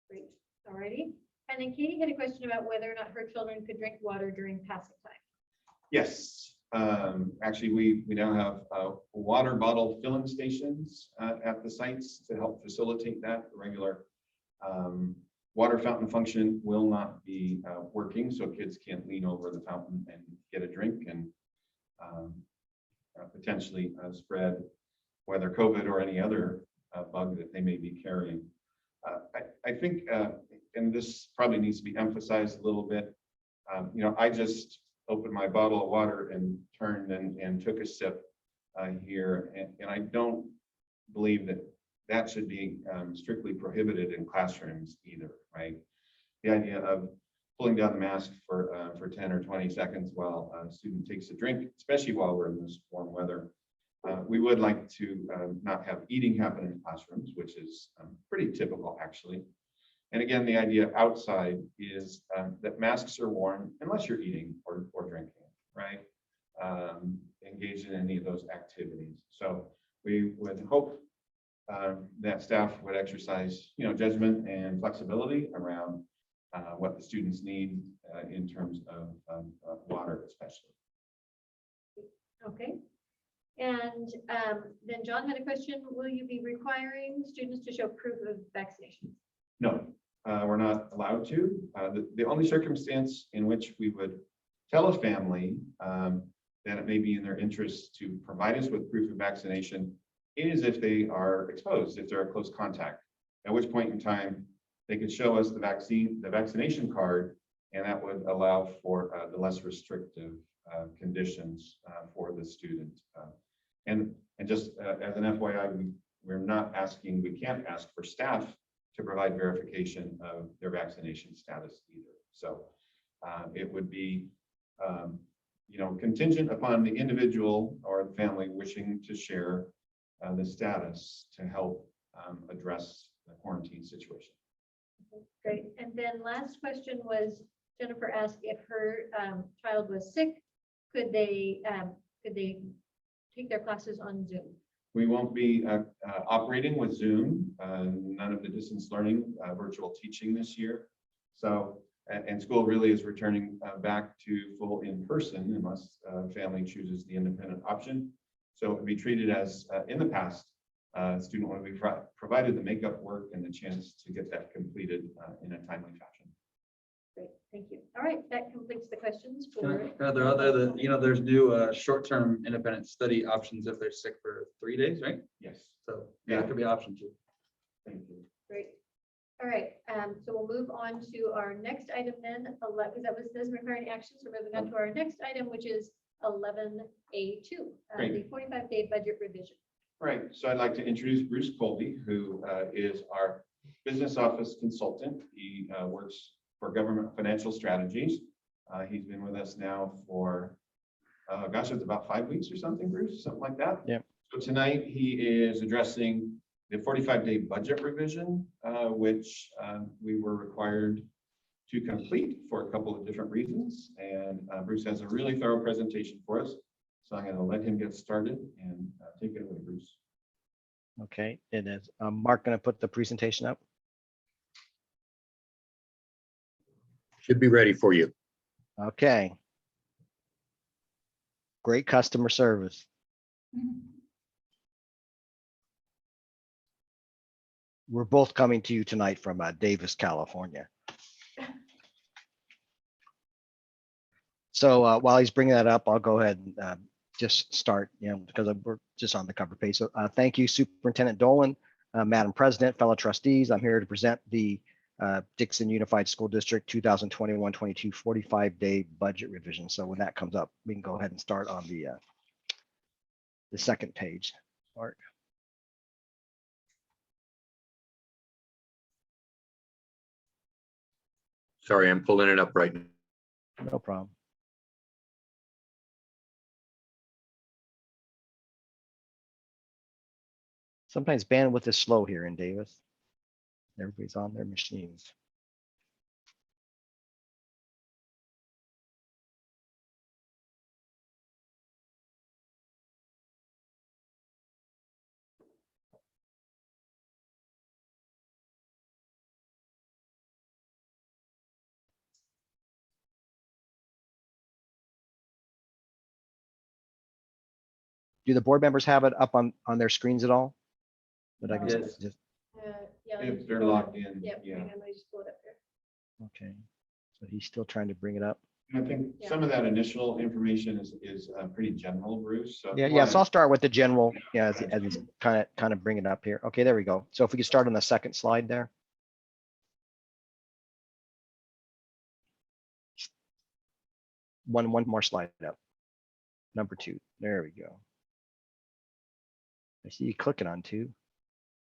Great, alrighty. And then Katie had a question about whether or not her children could drink water during passing time. Yes, actually, we now have water bottle filling stations at the sites to help facilitate that. The regular water fountain function will not be working, so kids can't lean over the fountain and get a drink and potentially spread whether COVID or any other bug that they may be carrying. I think, and this probably needs to be emphasized a little bit, I just opened my bottle of water and turned and took a sip here, and I don't believe that should be strictly prohibited in classrooms either, right? The idea of pulling down the mask for 10 or 20 seconds while a student takes a drink, especially while we're in this warm weather. We would like to not have eating happen in classrooms, which is pretty typical actually. And again, the idea outside is that masks are worn unless you're eating or drinking, right? Engaged in any of those activities. So we would hope that staff would exercise, judgment and flexibility around what the students need in terms of water, especially. Okay. And then John had a question. Will you be requiring students to show proof of vaccination? No, we're not allowed to. The only circumstance in which we would tell a family that it may be in their interest to provide us with proof of vaccination is if they are exposed, if they're a close contact, at which point in time they could show us the vaccination card, and that would allow for the less restrictive conditions for the student. And just as an FYI, we can't ask for staff to provide verification of their vaccination status either. So it would be, contingent upon the individual or the family wishing to share the status to help address the quarantine situation. Great. And then last question was, Jennifer asked if her child was sick, could they take their classes on Zoom? We won't be operating with Zoom, none of the distance learning, virtual teaching this year. So, and school really is returning back to full in-person unless family chooses the independent option. So it would be treated as in the past, student would be provided the makeup work and the chance to get that completed in a timely fashion. Great, thank you. All right, that completes the questions for. There's new short-term independent study options if they're sick for 3 days, right? Yes. So yeah, it could be an option too. Thank you. Great. All right, So we'll move on to our next item then, because that was this requiring action. So moving on to our next item, which is 11A2, the Great. 45-day budget revision. Right, so I'd like to introduce Bruce Colby, who is our business office consultant. He works for Government Financial Strategies. He's been with us now for, gosh, it's about 5 weeks or something, Bruce, something like that. Yeah. So tonight he is addressing the 45-day budget revision, which we were required to complete for a couple of different reasons. And Bruce has a really thorough presentation for us. So I'm going to let him get started and take it away, Bruce. Okay, it is. Mark going to put the presentation up. Should be ready for you. Okay. Great customer service. We're both coming to you tonight from Davis, California. So while he's bringing that up, I'll go ahead and just start, because we're just on the cover page. So thank you, Superintendent Dolan, Madam President, fellow trustees. I'm here to present the Dixon Unified School District 2021-22 45-day budget revision. So when that comes up, we can go ahead and start on the second page. Mark. Sorry, I'm pulling it up right now. No problem. Sometimes bandwidth is slow here in Davis. Everybody's on their machines. Do the board members have it up on their screens at all? But I can Yes. just, Yeah, let me If just they're pull it up. logged in, Yep, yeah. hang on, let me just pull it up here. okay. So he's still trying to bring it up. I think some of that initial information is pretty general, Bruce. So if Yeah, you yeah. So wanna- I'll start with the general, as he's kind of bring it up here. Okay, there we go. So if we could start on the second slide there. One more slide up. Number 2. There we go. I see you clicking on 2.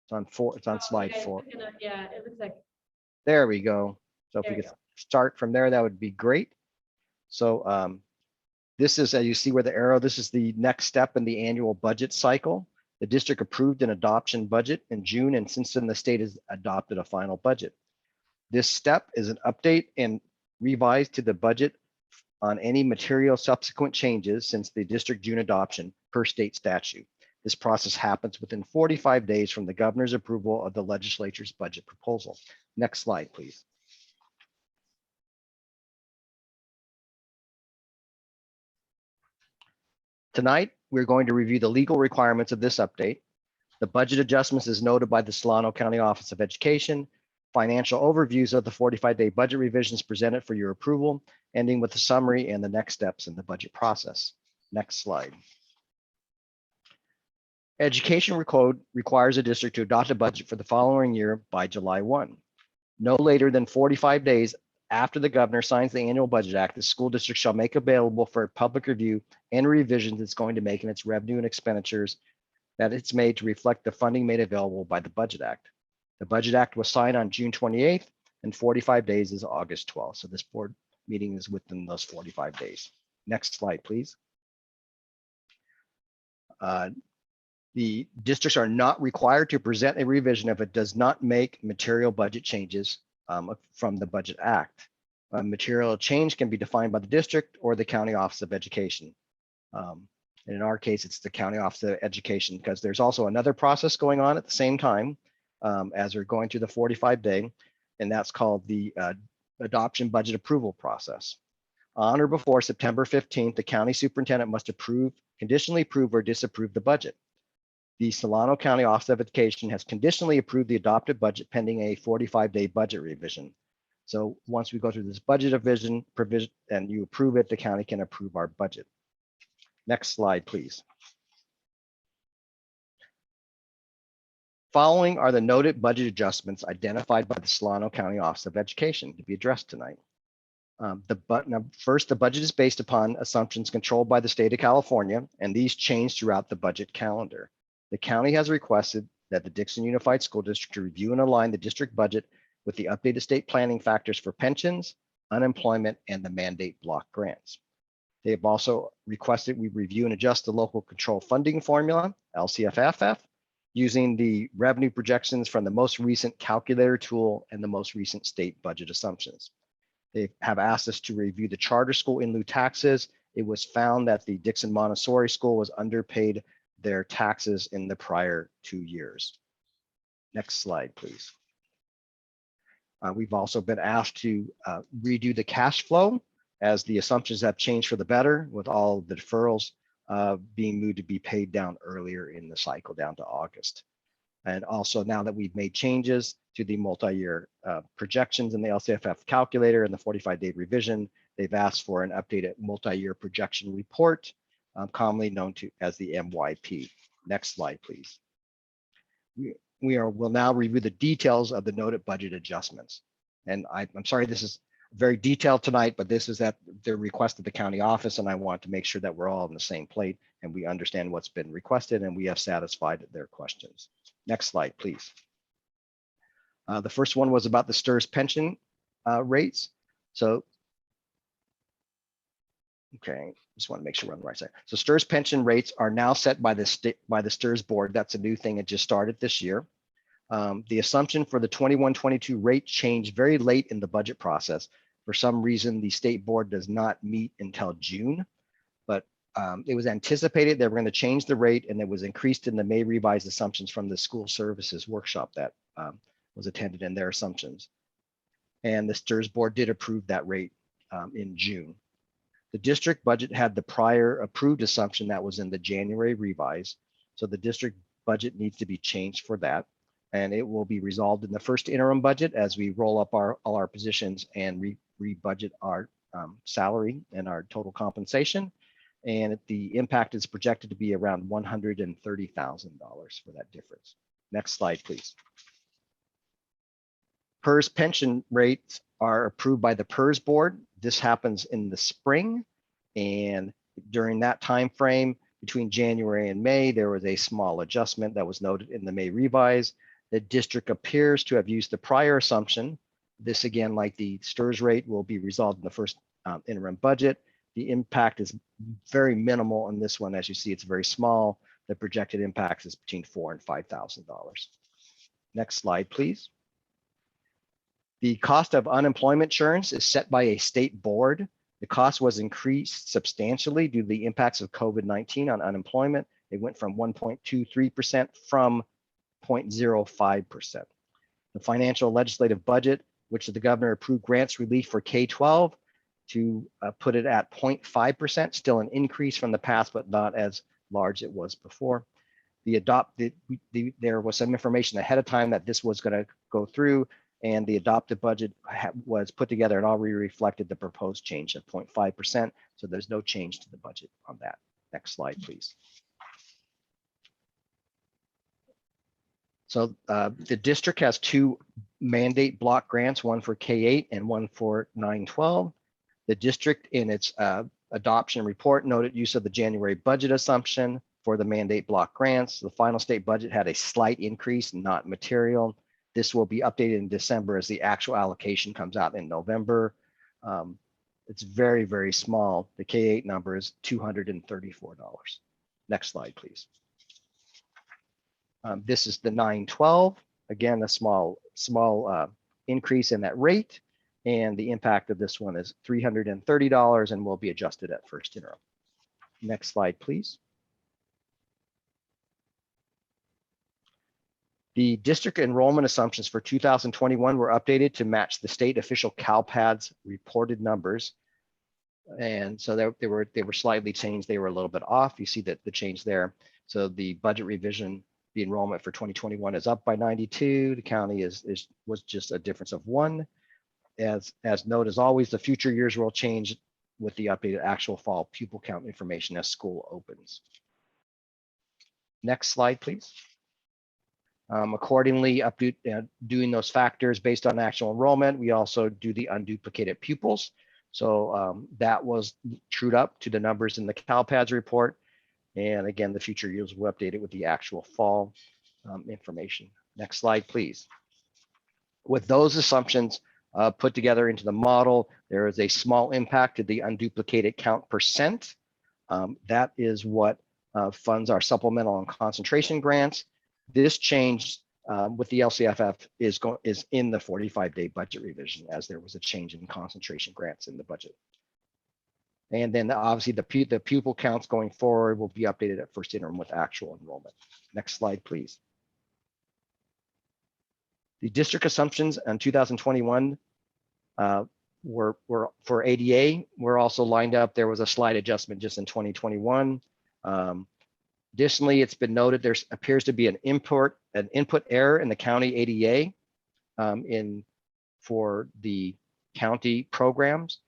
It's on 4. It's on slide Okay, 4. yeah, it looks like. There we go. So if There we we could go. start from there, that would be great. So this is, you see where the arrow, this is the next step in the annual budget cycle. The district approved an adoption budget in June, and since then the state has adopted a final budget. This step is an update and revised to the budget on any material subsequent changes since the district June adoption per state statute. This process happens within 45 days from the governor's approval of the legislature's budget proposal. Next slide, please. Tonight, we're going to review the legal requirements of this update. The budget adjustments is noted by the Solano County Office of Education. Financial overviews of the 45-day budget revisions presented for your approval, ending with the summary and the next steps in the budget process. Next slide. Education code requires a district to adopt a budget for the following year by July 1. No later than 45 days after the governor signs the annual budget act, the school district shall make available for public review and revisions it's going to make in its revenue and expenditures that it's made to reflect the funding made available by the Budget Act. The Budget Act was signed on June 28th and 45 days is August 12th. So this board meeting is within those 45 days. Next slide, please. The districts are not required to present a revision if it does not make material budget changes from the Budget Act. Material change can be defined by the district or the County Office of Education. And in our case, it's the County Office of Education, because there's also another process going on at the same time as we're going through the 45-day, and that's called the adoption budget approval process. On or before September 15th, the county superintendent must conditionally approve or disapprove the budget. The Solano County Office of Education has conditionally approved the adopted budget pending a 45-day budget revision. So once we go through this budget provision and you approve it, the county can approve our budget. Next slide, please. following are the noted budget adjustments identified by the Solano County Office of Education to be addressed tonight. First, the budget is based upon assumptions controlled by the state of California, and these change throughout the budget calendar. The county has requested that the Dixon Unified School District review and align the district budget with the updated state planning factors for pensions, unemployment, and the mandate block grants. They have also requested we review and adjust the local control funding formula, LCFFF, using the revenue projections from the most recent calculator tool and the most recent state budget assumptions. They have asked us to review the charter school in lieu taxes. It was found that the Dixon Montessori School was underpaid their taxes in the prior 2 years. Next slide, please. We've also been asked to redo the cash flow as the assumptions have changed for the better, with all the deferrals being moved to be paid down earlier in the cycle down to August. And also now that we've made changes to the multi-year projections in the LCFF calculator and the 45-day revision, they've asked for an updated multi-year projection report, commonly known as the MYP. Next slide, please. We'll now review the details of the noted budget adjustments. And I'm sorry, this is very detailed tonight, but this is at the request of the county office, and I want to make sure that we're all on the same plate and we understand what's been requested and we have satisfied their questions. Next slide, please. The first one was about the STRS pension rates. So, okay, just want to make sure we're on the right side. So STRS pension rates are now set by the STRS board. That's a new thing. It just started this year. The assumption for the 21-22 rate changed very late in the budget process. For some reason, the state board does not meet until June, but it was anticipated they were going to change the rate, and it was increased in the May revised assumptions from the school services workshop that was attended in their assumptions. And the STRS board did approve that rate in June. The district budget had the prior approved assumption that was in the January revise. So the district budget needs to be changed for that. And it will be resolved in the first interim budget as we roll up all our positions and re-budget our salary and our total compensation. And the impact is projected to be around $130,000 for that difference. Next slide, please. PERS pension rates are approved by the PERS board. This happens in the spring. And during that time frame, between January and May, there was a small adjustment that was noted in the May revise. The district appears to have used the prior assumption. This, again, like the STRS rate, will be resolved in the first interim budget. The impact is very minimal on this one. As you see, it's very small. The projected impact is between $4,000 and $5,000. Next slide, please. The cost of unemployment insurance is set by a state board. The cost was increased substantially due to the impacts of COVID-19 on unemployment. It went from 1.23% from 0.05%. The financial legislative budget, which the governor approved grants relief for K-12 to put it at 0.5%, still an increase from the past, but not as large as it was before. There was some information ahead of time that this was going to go through, and the adopted budget was put together and already reflected the proposed change of 0.5%. So there's no change to the budget on that. Next slide, please. So the district has two mandate block grants, one for K-8 and one for 9-12. The district in its adoption report noted use of the January budget assumption for the mandate block grants. The final state budget had a slight increase, not material. This will be updated in December as the actual allocation comes out in November. It's very, very small. The K-8 number is $234. Next slide, please. This is the 9-12. Again, a small increase in that rate. And the impact of this one is $330 and will be adjusted at first interim. Next slide, please. The district enrollment assumptions for 2021 were updated to match the state official CalPADS reported numbers. And so they were slightly changed. They were a little bit off. You see that the change there. So the budget revision, the enrollment for 2021 is up by 92. The county was just a difference of 1. As noted, as always, the future years will change with the updated actual fall pupil count information as school opens. Next slide, please. Accordingly, doing those factors based on actual enrollment, we also do the unduplicated pupils. So that was trued up to the numbers in the CalPADS report. And again, the future years will update it with the actual fall information. Next slide, please. With those assumptions put together into the model, there is a small impact to the unduplicated count percent. That is what funds our supplemental and concentration grants. This change with the LCFF is in the 45-day budget revision, as there was a change in concentration grants in the budget. And then obviously the pupil counts going forward will be updated at first interim with actual enrollment. Next slide, please. The district assumptions in 2021 were for ADA were also lined up. There was a slight adjustment just in 2021. Additionally, it's been noted there appears to be an input error in the county ADA for the county programs.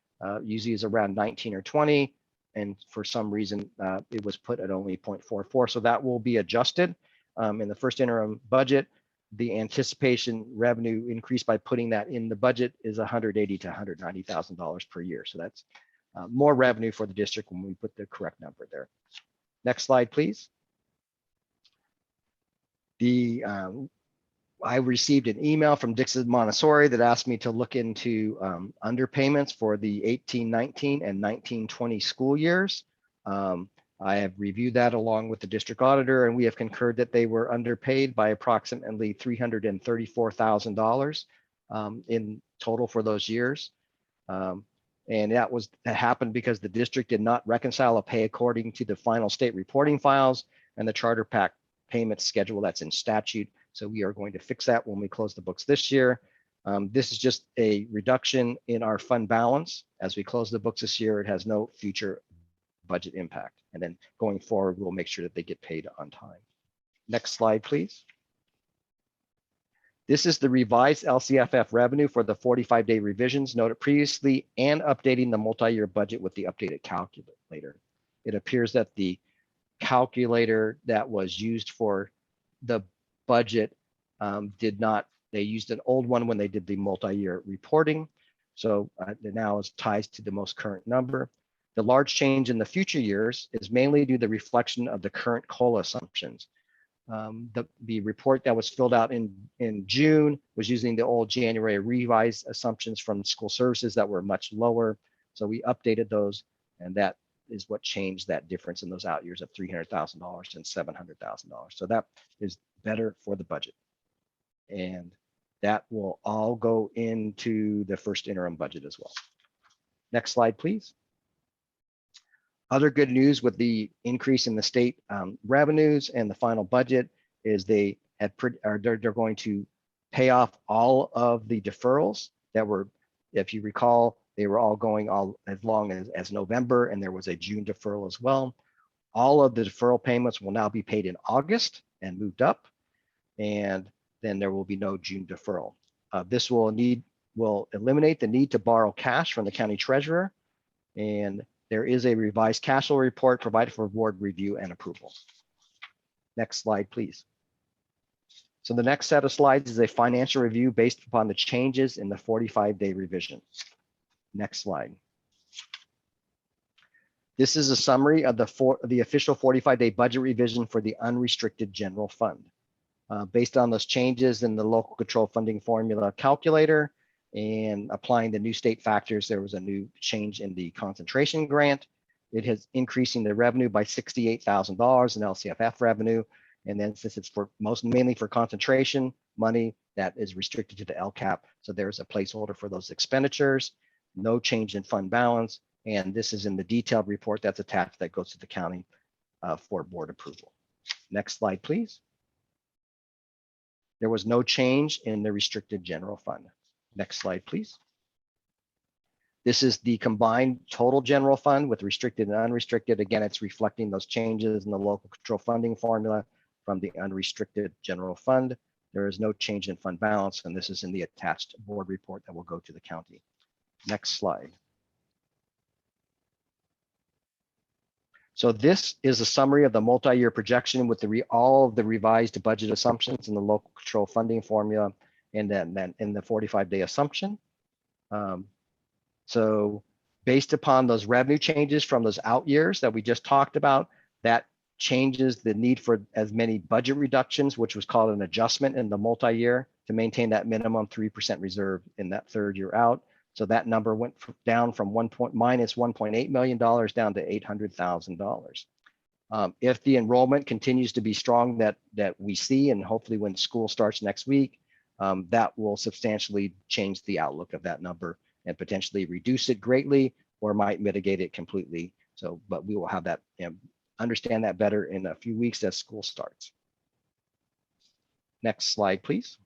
Usually is around 19 or 20, and for some reason it was put at only 0.44. So that will be adjusted in the first interim budget. The anticipation revenue increase by putting that in the budget is $180,000 to $190,000 per year. So that's more revenue for the district when we put the correct number there. Next slide, please. I received an email from Dixon Montessori that asked me to look into underpayments for the 18-19 and 19-20 school years. I have reviewed that along with the district auditor, and we have concurred that they were underpaid by approximately $334,000 in total for those years. And that happened because the district did not reconcile a pay according to the final state reporting files and the charter pack payment schedule that's in statute. So we are going to fix that when we close the books this year. This is just a reduction in our fund balance. As we close the books this year, it has no future budget impact. And then going forward, we'll make sure that they get paid on time. Next slide, please. This is the revised LCFF revenue for the 45-day revisions noted previously and updating the multi-year budget with the updated calculator. It appears that the calculator that was used for the budget they used an old one when they did the multi-year reporting. So it now is ties to the most current number. The large change in the future years is mainly due to the reflection of the current COLA assumptions. The report that was filled out in June was using the old January revised assumptions from school services that were much lower. So we updated those, and that is what changed that difference in those out years of $300,000 and $700,000. So that is better for the budget. And that will all go into the first interim budget as well. Next slide, please. Other good news with the increase in the state revenues and the final budget is they're going to pay off all of the deferrals that were, if you recall, they were all going all as long as November, and there was a June deferral as well. All of the deferral payments will now be paid in August and moved up, and then there will be no June deferral. This will eliminate the need to borrow cash from the county treasurer, and there is a revised cash flow report provided for board review and approval. Next slide, please. So the next set of slides is a financial review based upon the changes in the 45-day revision. Next slide. This is a summary of the official 45-day budget revision for the unrestricted general fund. Based on those changes in the local control funding formula calculator and applying the new state factors, there was a new change in the concentration grant. It has increasing the revenue by $68,000 in LCFF revenue. And then since it's mainly for concentration money, that is restricted to the LCAP. So there's a placeholder for those expenditures, no change in fund balance. And this is in the detailed report that's attached that goes to the county for board approval. Next slide, please. There was no change in the restricted general fund. Next slide, please. This is the combined total general fund with restricted and unrestricted. Again, it's reflecting those changes in the local control funding formula from the unrestricted general fund. There is no change in fund balance, and this is in the attached board report that will go to the county. Next slide. So this is a summary of the multi-year projection with all of the revised budget assumptions in the local control funding formula and then in the 45-day assumption. So based upon those revenue changes from those out years that we just talked about, that changes the need for as many budget reductions, which was called an adjustment in the multi-year to maintain that minimum 3% reserve in that third year out. So that number went down from minus $1.8 million down to $800,000. If the enrollment continues to be strong that we see, and hopefully when school starts next week, that will substantially change the outlook of that number and potentially reduce it greatly or might mitigate it completely. So, but we will have that, understand that better in a few weeks as school starts. Next slide, please.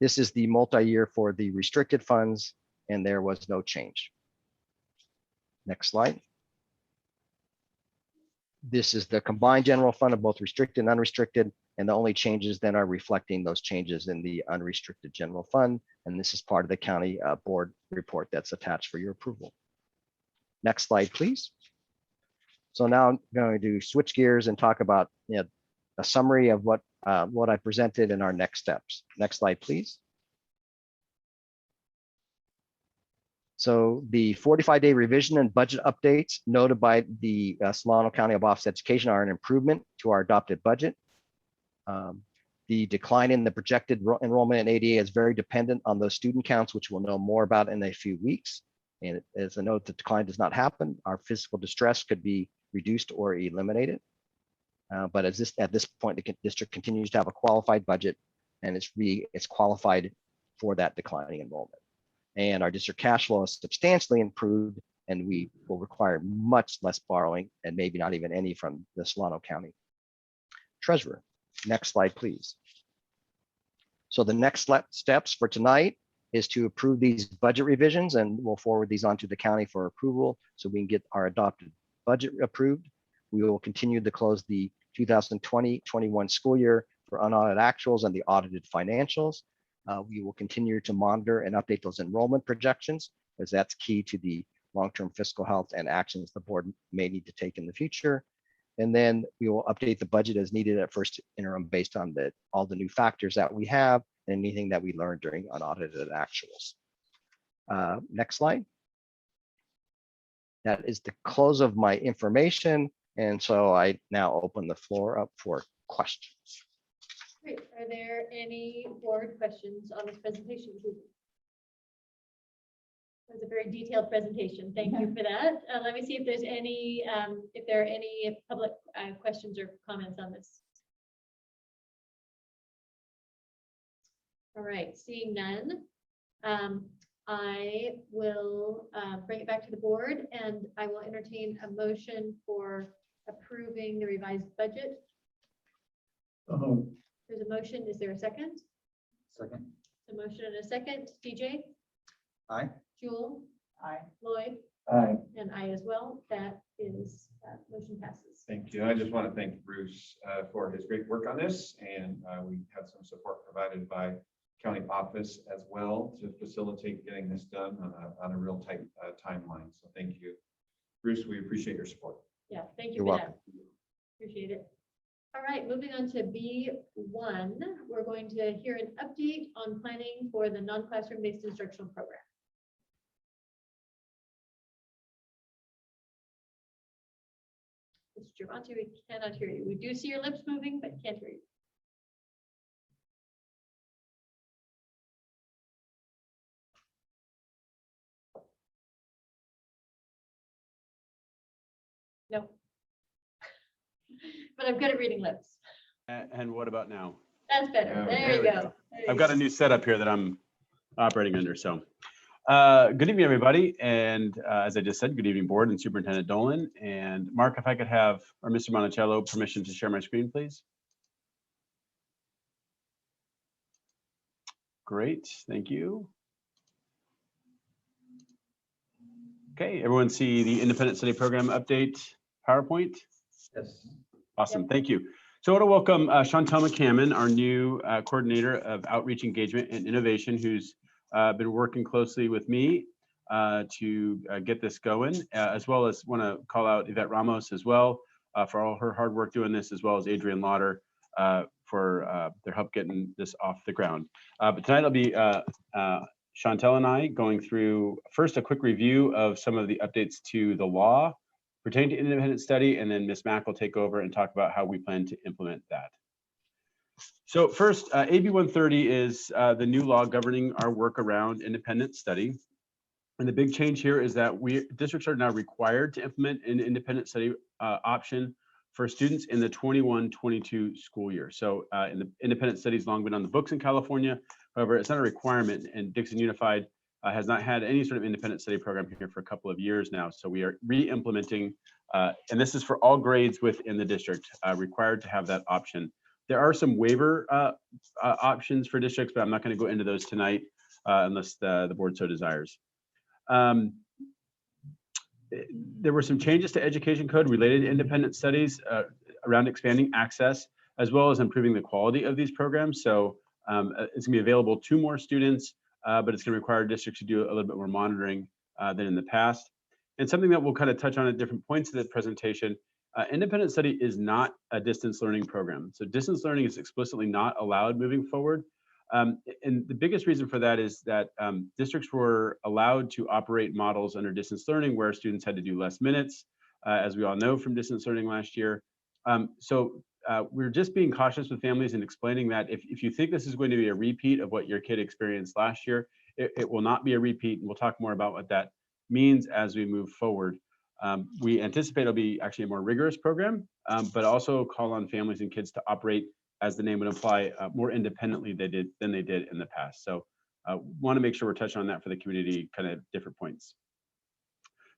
This is the multi-year for the restricted funds, and there was no change. Next slide. This is the combined general fund of both restricted and unrestricted, and the only changes then are reflecting those changes in the unrestricted general fund, and this is part of the county board report that's attached for your approval. Next slide, please. So now I'm going to switch gears and talk about a summary of what I presented in our next steps. Next slide, please. So the 45-day revision and budget updates noted by the Solano County Office of Education are an improvement to our adopted budget. The decline in the projected enrollment in ADA is very dependent on those student counts, which we'll know more about in a few weeks. And as a note, the decline does not happen, our fiscal distress could be reduced or eliminated. But at this point, the district continues to have a qualified budget, and it's qualified for that declining enrollment. And our district cash flow is substantially improved, and we will require much less borrowing and maybe not even any from the Solano County Treasurer. Next slide, please. So the next steps for tonight is to approve these budget revisions, and we'll forward these on to the county for approval so we can get our adopted budget approved. We will continue to close the 2020-21 school year for unaudited actuals and the audited financials. We will continue to monitor and update those enrollment projections, as that's key to the long-term fiscal health and actions the board may need to take in the future. And then we will update the budget as needed at first interim based on all the new factors that we have and anything that we learned during unaudited actuals. Next slide. That is the close of my information. And so I now open the floor up for questions. Great. Are there any board questions on this presentation? That was a very detailed presentation. Thank you for that. Let me see if there's any, if there are any public questions or comments on this. All right, seeing none, I will bring it back to the board, and I will entertain a motion for approving the revised budget. There's a motion. Is there a second? Second. A motion and a second. DJ? Aye. Jewel? Aye. Lloyd? Aye. And I as well. That is, motion passes. Thank you. I just want to thank Bruce for his great work on this, and we had some support provided by county office as well to facilitate getting this done on a real tight timeline. So thank you, Bruce. We appreciate your support. Yeah, thank you You're for welcome. that. Appreciate it. All right, moving on to B1, we're going to hear an update on planning for the non-classroom based instructional program. Mr. Gervonta, we cannot hear you. We do see your lips moving, but can't hear you. No. But I'm good at reading lips. And what about now? That's better. There you go. I've got a new setup here that I'm operating under. So good evening, everybody. And as I just said, good evening, board and Superintendent Dolan. And Mark, if I could have, or Mr. Monticello, permission to share my screen, please. Great, thank you. Okay, everyone see the Independent Study Program update PowerPoint? Yes. Awesome, thank you. So I want to welcome Chantel McCammon, our new coordinator of outreach engagement and innovation, who's been working closely with me to get this going, as well as want to call out Yvette Ramos as well for all her hard work doing this, as well as Adrian Lauder for their help getting this off the ground. But tonight I'll be Chantel and I going through first a quick review of some of the updates to the law pertaining to independent study, and then Ms. Mack will take over and talk about how we plan to implement that. So first, AB 130 is the new law governing our work around independent study. And the big change here is that districts are now required to implement an independent study option for students in the 21-22 school year. So in the independent studies long been on the books in California. However, it's not a requirement, and Dixon Unified has not had any sort of independent study program here for a couple of years now. So we are re-implementing, and this is for all grades within the district, required to have that option. There are some waiver options for districts, but I'm not going to go into those tonight unless the board so desires. There were some changes to education code related to independent studies around expanding access, as well as improving the quality of these programs. So it's gonna be available to more students, but it's gonna require districts to do a little bit more monitoring than in the past. And something that we'll kind of touch on at different points of the presentation, independent study is not a distance learning program. So distance learning is explicitly not allowed moving forward. And the biggest reason for that is that districts were allowed to operate models under distance learning where students had to do less minutes, as we all know from distance learning last year. So we're just being cautious with families and explaining that if you think this is going to be a repeat of what your kid experienced last year, it will not be a repeat. And we'll talk more about what that means as we move forward. We anticipate it'll be actually a more rigorous program, but also call on families and kids to operate, as the name would imply, more independently than they did in the past. So want to make sure we're touching on that for the community, kind of different points.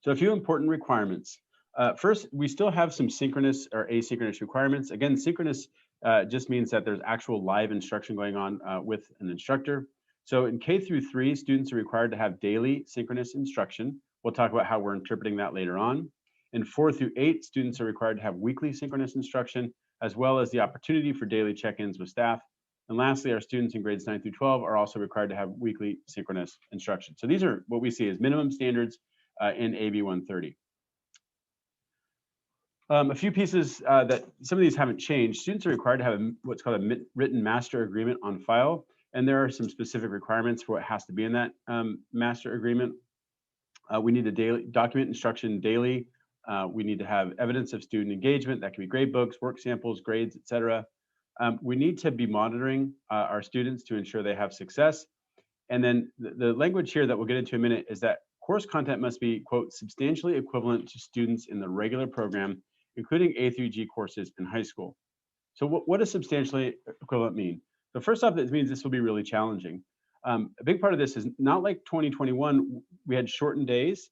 So a few important requirements. First, we still have some synchronous or asynchronous requirements. Again, synchronous just means that there's actual live instruction going on with an instructor. So in K through 3, students are required to have daily synchronous instruction. We'll talk about how we're interpreting that later on. In 4 through 8, students are required to have weekly synchronous instruction, as well as the opportunity for daily check-ins with staff. And lastly, our students in grades 9 through 12 are also required to have weekly synchronous instruction. So these are what we see as minimum standards in AB 130. A few pieces that some of these haven't changed. Students are required to have what's called a written master agreement on file. And there are some specific requirements for what has to be in that master agreement. We need to document instruction daily. We need to have evidence of student engagement. That can be grade books, work samples, grades, etc. We need to be monitoring our students to ensure they have success. And then the language here that we'll get into in a minute is that course content must be, quote, substantially equivalent to students in the regular program, including A through G courses in high school. So what does substantially equivalent mean? So first off, it means this will be really challenging. A big part of this is not like 2021, we had shortened days.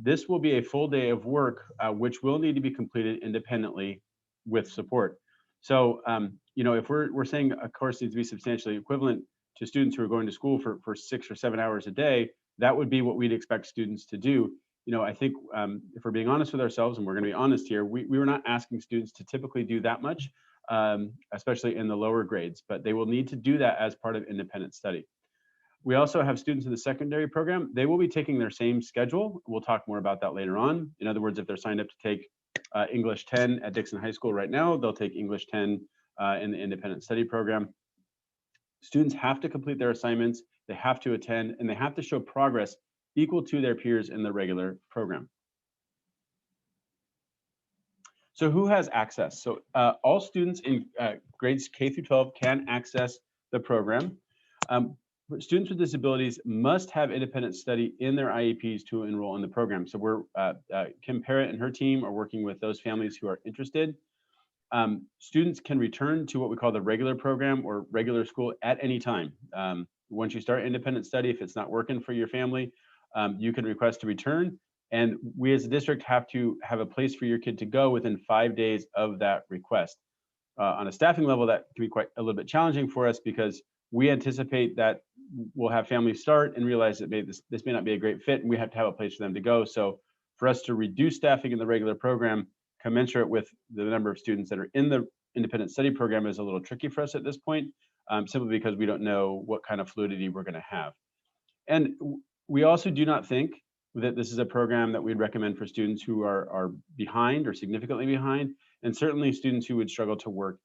This will be a full day of work, which will need to be completed independently with support. So, you know, if we're saying a course needs to be substantially equivalent to students who are going to school for 6 or 7 hours a day, that would be what we'd expect students to do. You know, I think if we're being honest with ourselves, and we're going to be honest here, we were not asking students to typically do that much, especially in the lower grades, but they will need to do that as part of independent study. We also have students in the secondary program. They will be taking their same schedule. We'll talk more about that later on. In other words, if they're signed up to take English 10 at Dixon High School right now, they'll take English 10 in the independent study program. Students have to complete their assignments, they have to attend, and they have to show progress equal to their peers in the regular program. So who has access? So all students in grades K through 12 can access the program. Students with disabilities must have independent study in their IEPs to enroll in the program. So we're, Kim Parrott and her team are working with those families who are interested. Students can return to what we call the regular program or regular school at any time. Once you start independent study, if it's not working for your family, you can request to return. And we as a district have to have a place for your kid to go within 5 days of that request. On a staffing level, that can be quite a little bit challenging for us because we anticipate that we'll have families start and realize that this may not be a great fit and we have to have a place for them to go. So for us to reduce staffing in the regular program commensurate with the number of students that are in the independent study program is a little tricky for us at this point, simply because we don't know what kind of fluidity we're going to have. And we also do not think that this is a program that we'd recommend for students who are behind or significantly behind, and certainly students who would struggle to work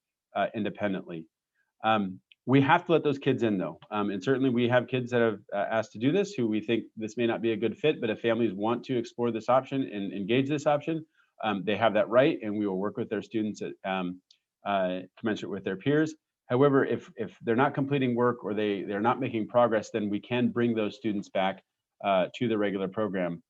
independently. We have to let those kids in though. And certainly we have kids that have asked to do this who we think this may not be a good fit, but if families want to explore this option and engage this option, they have that right, and we will work with their students at commensurate with their peers. However, if they're not completing work or they're not making progress, then we can bring those students back to the regular program.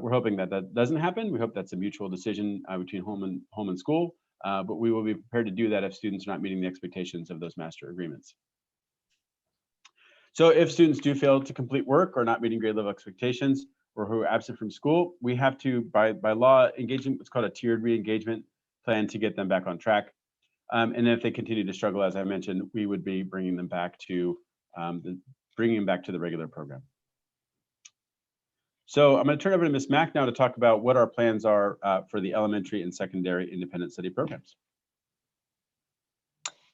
We're hoping that that doesn't happen. We hope that's a mutual decision between home and school, but we will be prepared to do that if students are not meeting the expectations of those master agreements. So if students do fail to complete work or not meeting grade level expectations, or who are absent from school, we have to, by law, engage in what's called a tiered re-engagement plan to get them back on track. And if they continue to struggle, as I mentioned, we would be bringing them back to the regular program. So I'm going to turn over to Ms. Mack now to talk about what our plans are for the elementary and secondary independent study programs.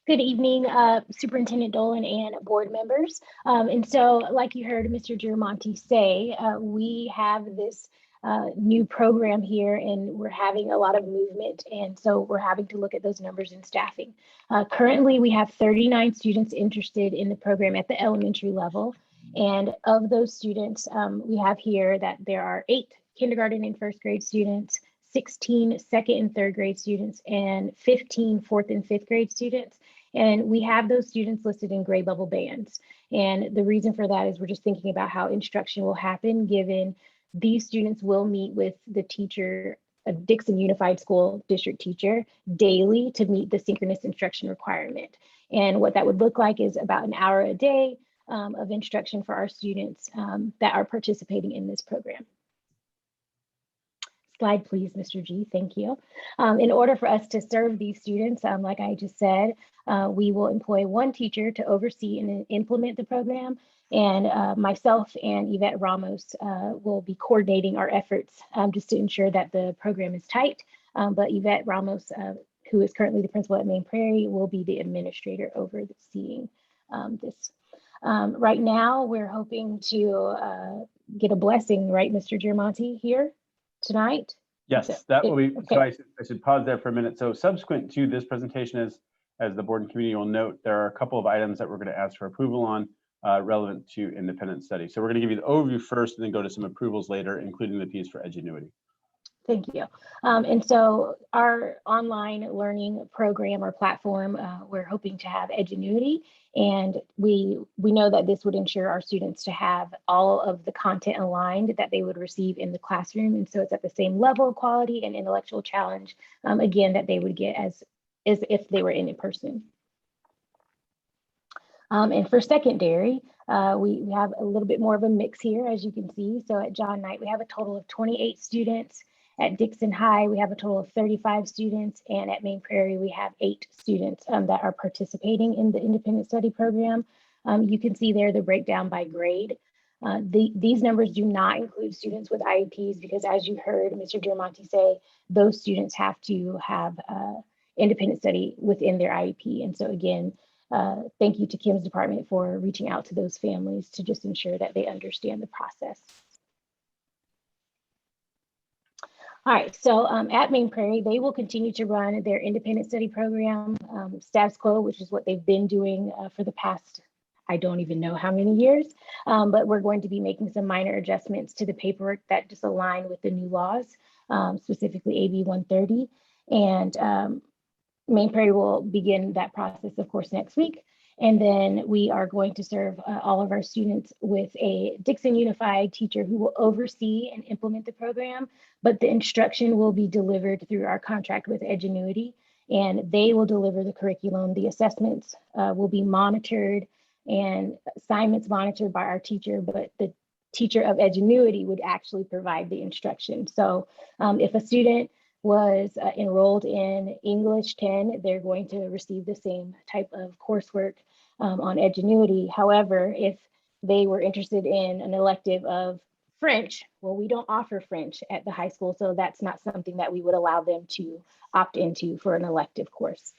Good evening, Superintendent Dolan and board members. And so, like you heard Mr. Giramonte say, we have this new program here, and we're having a lot of movement. And so we're having to look at those numbers in staffing. Currently, we have 39 students interested in the program at the elementary level. And of those students, we have here that there are 8 kindergarten and first grade students, 16 second and third grade students, and 15 fourth and fifth grade students. And we have those students listed in grade level bands. And the reason for that is we're just thinking about how instruction will happen given these students will meet with the teacher, a Dixon Unified School District teacher, daily to meet the synchronous instruction requirement. And what that would look like is about an hour a day of instruction for our students that are participating in this program. Slide, please, Mr. G. Thank you. In order for us to serve these students, like I just said, we will employ 1 teacher to oversee and implement the program. And myself and Yvette Ramos will be coordinating our efforts just to ensure that the program is tight. But Yvette Ramos, who is currently the principal at Main Prairie, will be the administrator overseeing this. Right now, we're hoping to get a blessing, right, Mr. Giramonte, here tonight? Yes, that will be, okay. so I should pause there for a minute. So subsequent to this presentation, as the board and committee will note, there are a couple of items that we're going to ask for approval on relevant to independent study. So we're going to give you the overview first and then go to some approvals later, including the piece for Edgenuity. Thank you. And so our online learning program or platform, we're hoping to have Edgenuity, and we know that this would ensure our students to have all of the content aligned that they would receive in the classroom. And so it's at the same level of quality and intellectual challenge, again, that they would get as if they were in person. And for secondary, we have a little bit more of a mix here, as you can see. So at John Knight, we have a total of 28 students. At Dixon High, we have a total of 35 students, and at Main Prairie, we have 8 students that are participating in the independent study program. You can see there the breakdown by grade. These numbers do not include students with IEPs because, as you heard Mr. Giramonte say, those students have to have independent study within their IEP. And so again, thank you to Kim's department for reaching out to those families to just ensure that they understand the process. All right, so at Main Prairie, they will continue to run their independent study program, status quo, which is what they've been doing for the past, I don't even know how many years, but we're going to be making some minor adjustments to the paperwork that just align with the new laws, specifically AB 130. And Main Prairie will begin that process, of course, next week. And then we are going to serve all of our students with a Dixon Unified teacher who will oversee and implement the program, but the instruction will be delivered through our contract with Edgenuity, and they will deliver the curriculum. The assessments will be monitored and assignments monitored by our teacher, but the teacher of Edgenuity would actually provide the instruction. So if a student was enrolled in English 10, they're going to receive the same type of coursework on Edgenuity. However, if they were interested in an elective of French, well, we don't offer French at the high school, so that's not something that we would allow them to opt into for an elective course.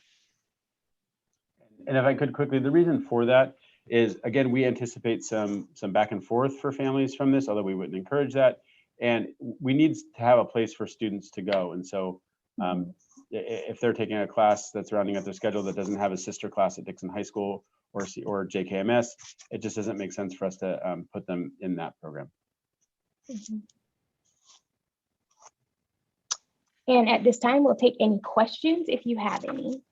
And if I could quickly, the reason for that is, again, we anticipate some back and forth for families from this, although we wouldn't encourage that. And we need to have a place for students to go. And so if they're taking a class that's rounding out their schedule that doesn't have a sister class at Dixon High School or JKMS, it just doesn't make sense for us to put them in that program. And at this time, we'll take any questions if you have any.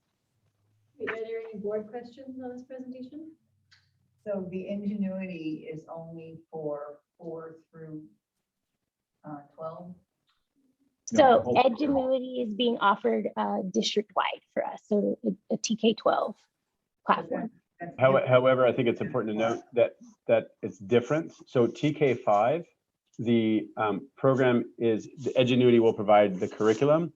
Are there any board questions on this presentation? So the Ingenuity is only for 4 through 12? So Edgenuity is being offered district-wide for us, so a TK-12 platform. However, I think it's important to note that it's different. So TK5, the program is, the Edgenuity will provide the curriculum.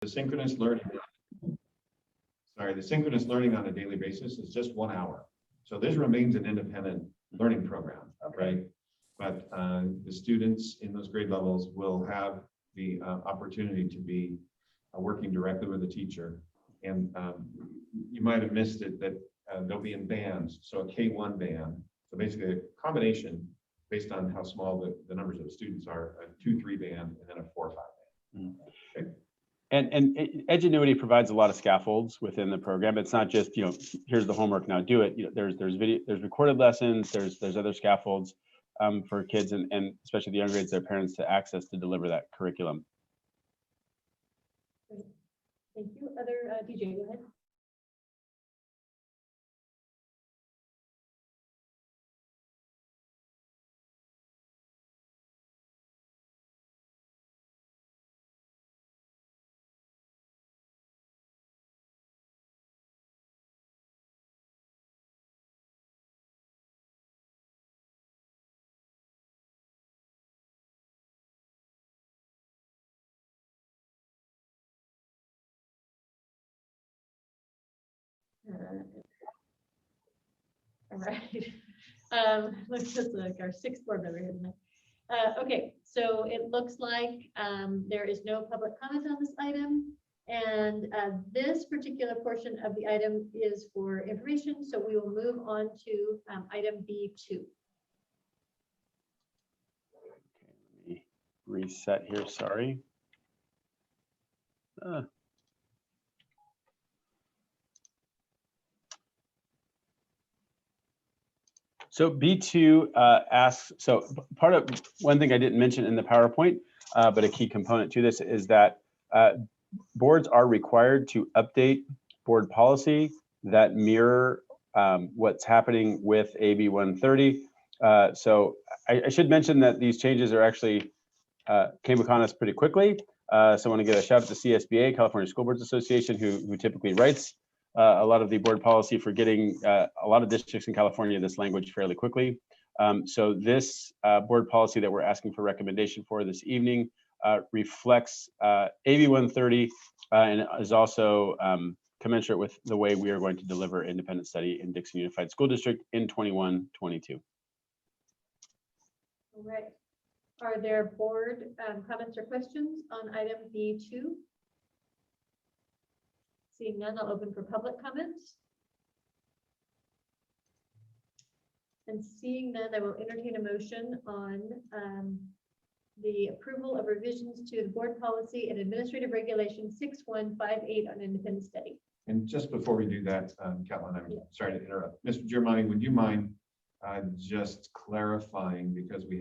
The synchronous learning. Sorry, the synchronous learning on a daily basis is just 1 hour. So this remains an independent learning program, right? But the students in those grade levels will have the opportunity to be working directly with the teacher. And you might have missed it that they'll be in bands. So a K1 band. So basically a combination based on how small the numbers of the students are, a 2-3 band and then a 4-5 band. Okay. And Edgenuity provides a lot of scaffolds within the program. It's not just, you know, here's the homework, now do it. You know, there's video, there's recorded lessons, there's other scaffolds for kids and especially the young grades, their parents to access to deliver that curriculum. Great. Thank you. Other DJ, go ahead. All right. Looks like our 6th board member here tonight. Okay, so it looks like there is no public comment on this item. And this particular portion of the item is for information. So we will move on to item B2. Okay, let me reset here, sorry. So B2 asks, so part of one thing I didn't mention in the PowerPoint, but a key component to this is that boards are required to update board policy that mirror what's happening with AB 130. So I should mention that these changes are actually came upon us pretty quickly. So I want to give a shout out to CSBA, California School Boards Association, who typically writes a lot of the board policy for getting a lot of districts in California this language fairly quickly. So this board policy that we're asking for recommendation for this evening reflects AB 130 and is also commensurate with the way we are going to deliver independent study in Dixon Unified School District in 21-22. All right. Are there board comments or questions on item B2? Seeing none, I'll open for public comments. And seeing none, I will entertain a motion on the approval of revisions to the board policy and administrative regulation 6158 on independent study. And just before we do that, Caroline, I'm sorry to interrupt. Mr. Germani, would you mind just clarifying, because we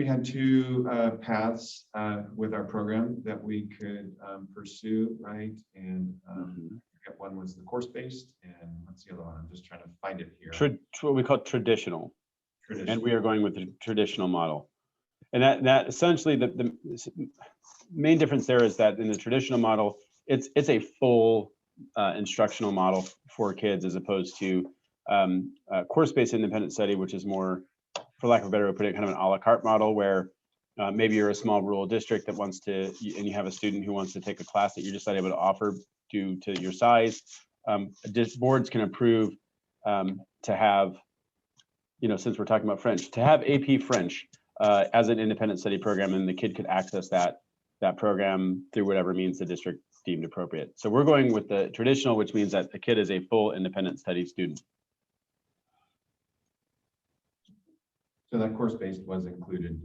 had 2 paths with our program that we could pursue, right? And one was the course-based, and what's the other one? I'm just trying to find it here. What we call traditional. And we are going with the traditional model. And that essentially the main difference there is that in the traditional model, it's a full instructional model for kids as opposed to course-based independent study, which is more, for lack of a better way of putting it, kind of an a la carte model where maybe you're a small rural district that wants to, and you have a student who wants to take a class that you're just not able to offer due to your size. Boards can approve to have, since we're talking about French, to have AP French as an independent study program, and the kid could access that program through whatever means the district deemed appropriate. So we're going with the traditional, which means that the kid is a full independent study student. So that course-based was included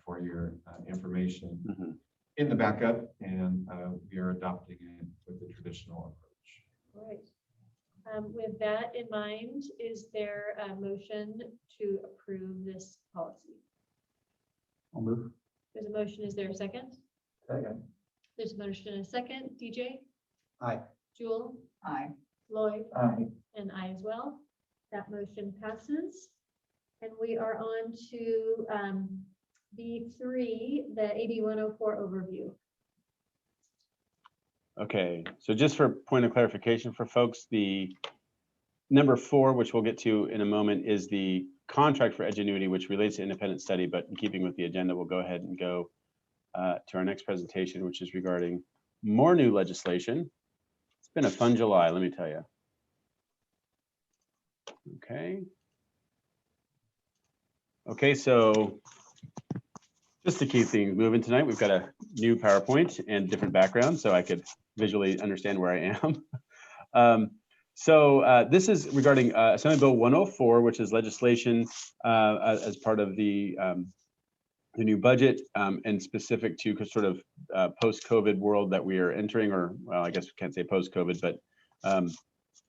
for your information in the backup, and we are adopting it with the traditional approach. All right. With that in mind, is there a motion to approve this policy? I'll move. There's a motion. Is there a second? Second. There's a motion and a second. DJ? Aye. Jewel? Aye. Lloyd? Aye. And I as well. That motion passes. And we are on to B3, the AB 104 overview. Okay, so just for point of clarification for folks, the number 4, which we'll get to in a moment, is the contract for Edgenuity, which relates to independent study, but in keeping with the agenda, we'll go ahead and go to our next presentation, which is regarding more new legislation. It's been a fun July, let me tell you. Okay, so just to keep things moving tonight, we've got a new PowerPoint and different background so I could visually understand where I am. This is regarding Assembly Bill 104, which is legislation as part of the new budget and specific to sort of post-COVID world that we are entering, or well, I guess we can't say post-COVID, but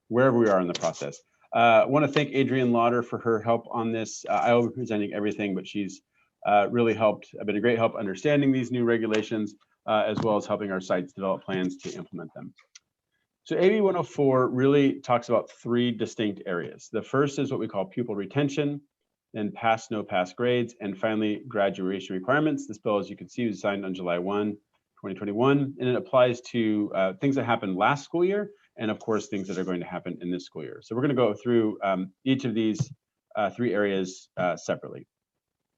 wherever we are in the process. I want to thank Adrienne Lauder for her help on this. I will be presenting everything, but she's really been a great help understanding these new regulations, as well as helping our sites develop plans to implement them. So AB 104 really talks about 3 distinct areas. The first is what we call pupil retention, then pass, no pass grades, and finally graduation requirements. This bill, as you can see, was signed on July 1, 2021, and it applies to things that happened last school year, and of course, things that are going to happen in this school year. So we're going to go through each of these 3 areas separately.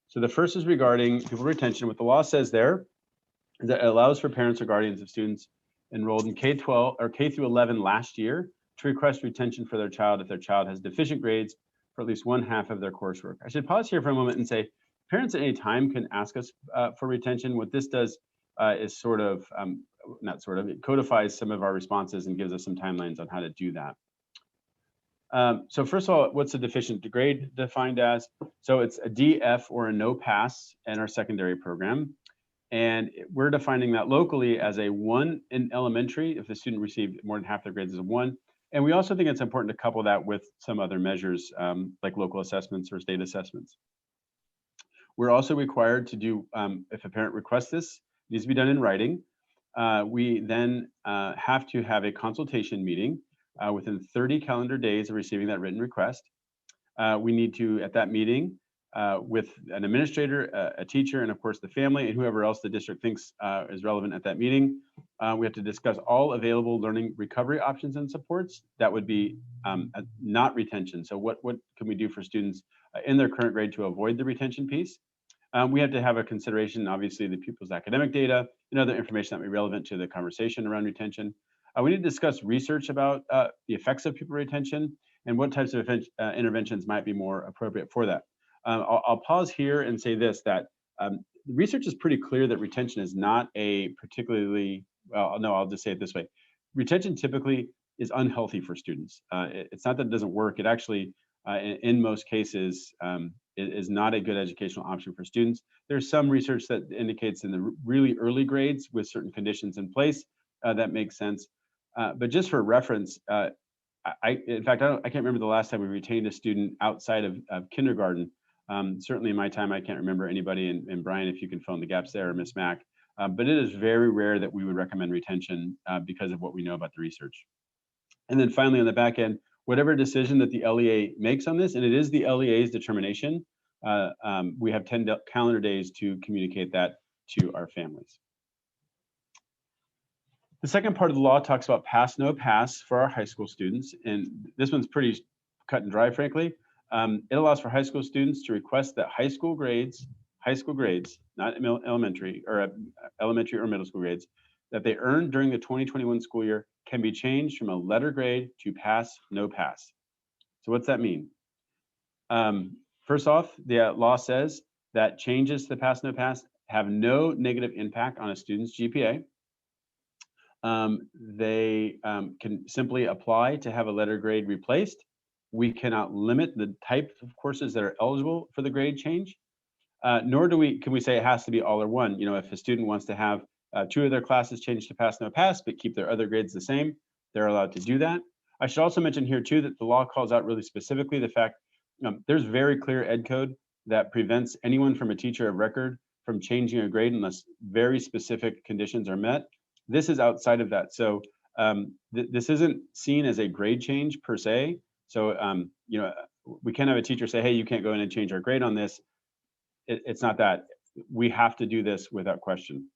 So the first is regarding pupil retention. What the law says there is that it allows for parents or guardians of students enrolled in K-12 or K through 11 last year to request retention for their child if their child has deficient grades for at least 1/2 of their coursework. I should pause here for a moment and say, parents at any time can ask us for retention. What this does is sort of, it codifies some of our responses and gives us some timelines on how to do that. So first of all, what's a deficient grade defined as? So it's a DF or a no pass in our secondary program. And we're defining that locally as a 1 in elementary if the student received more than half their grades as a 1. And we also think it's important to couple that with some other measures like local assessments or state assessments. We're also required to do, if a parent requests this, it needs to be done in writing. We then have to have a consultation meeting within 30 calendar days of receiving that written request. We need to, at that meeting, with an administrator, a teacher, and of course the family and whoever else the district thinks is relevant at that meeting. We have to discuss all available learning recovery options and supports. That would be not retention. So what can we do for students in their current grade to avoid the retention piece? We have to have a consideration, obviously, the pupil's academic data and other information that may be relevant to the conversation around retention. We need to discuss research about the effects of pupil retention and what types of interventions might be more appropriate for that. I'll pause here and say this, that the research is pretty clear that retention is not a particularly, well, no, I'll just say it this way. Retention typically is unhealthy for students. It's not that it doesn't work. It actually, in most cases, is not a good educational option for students. There's some research that indicates in the really early grades with certain conditions in place, that makes sense. But just for reference, in fact, I can't remember the last time we retained a student outside of kindergarten. Certainly in my time, I can't remember anybody, and Brian, if you can fill in the gaps there, or Ms. Mack, but it is very rare that we would recommend retention because of what we know about the research. And then finally, on the back end, whatever decision that the LEA makes on this, and it is the LEA's determination, we have 10 calendar days to communicate that to our families. The second part of the law talks about pass, no pass for our high school students. And this one's pretty cut and dry, frankly. It allows for high school students to request that high school grades, not elementary or elementary or middle school grades, that they earned during the 2021 school year can be changed from a letter grade to pass, no pass. So what's that mean? First off, the law says that changes to the pass, no pass have no negative impact on a student's GPA. They can simply apply to have a letter grade replaced. We cannot limit the type of courses that are eligible for the grade change, nor can we say it has to be all or one. You know, if a student wants to have 2 of their classes changed to pass, no pass, but keep their other grades the same, they're allowed to do that. I should also mention here too that the law calls out really specifically the fact there's very clear ed code that prevents anyone from a teacher of record from changing a grade unless very specific conditions are met. This is outside of that. So this isn't seen as a grade change per se. So, you know, we can't have a teacher say, hey, you can't go in and change our grade on this. It's not that. We have to do this without question.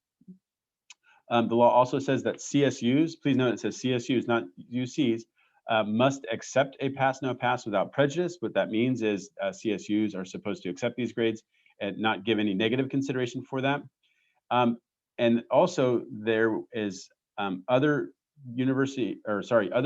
The law also says that CSUs, please note it says CSUs, not UCs, must accept a pass, no pass without prejudice. What that means is CSUs are supposed to accept these grades and not give any negative consideration for that. And also there is other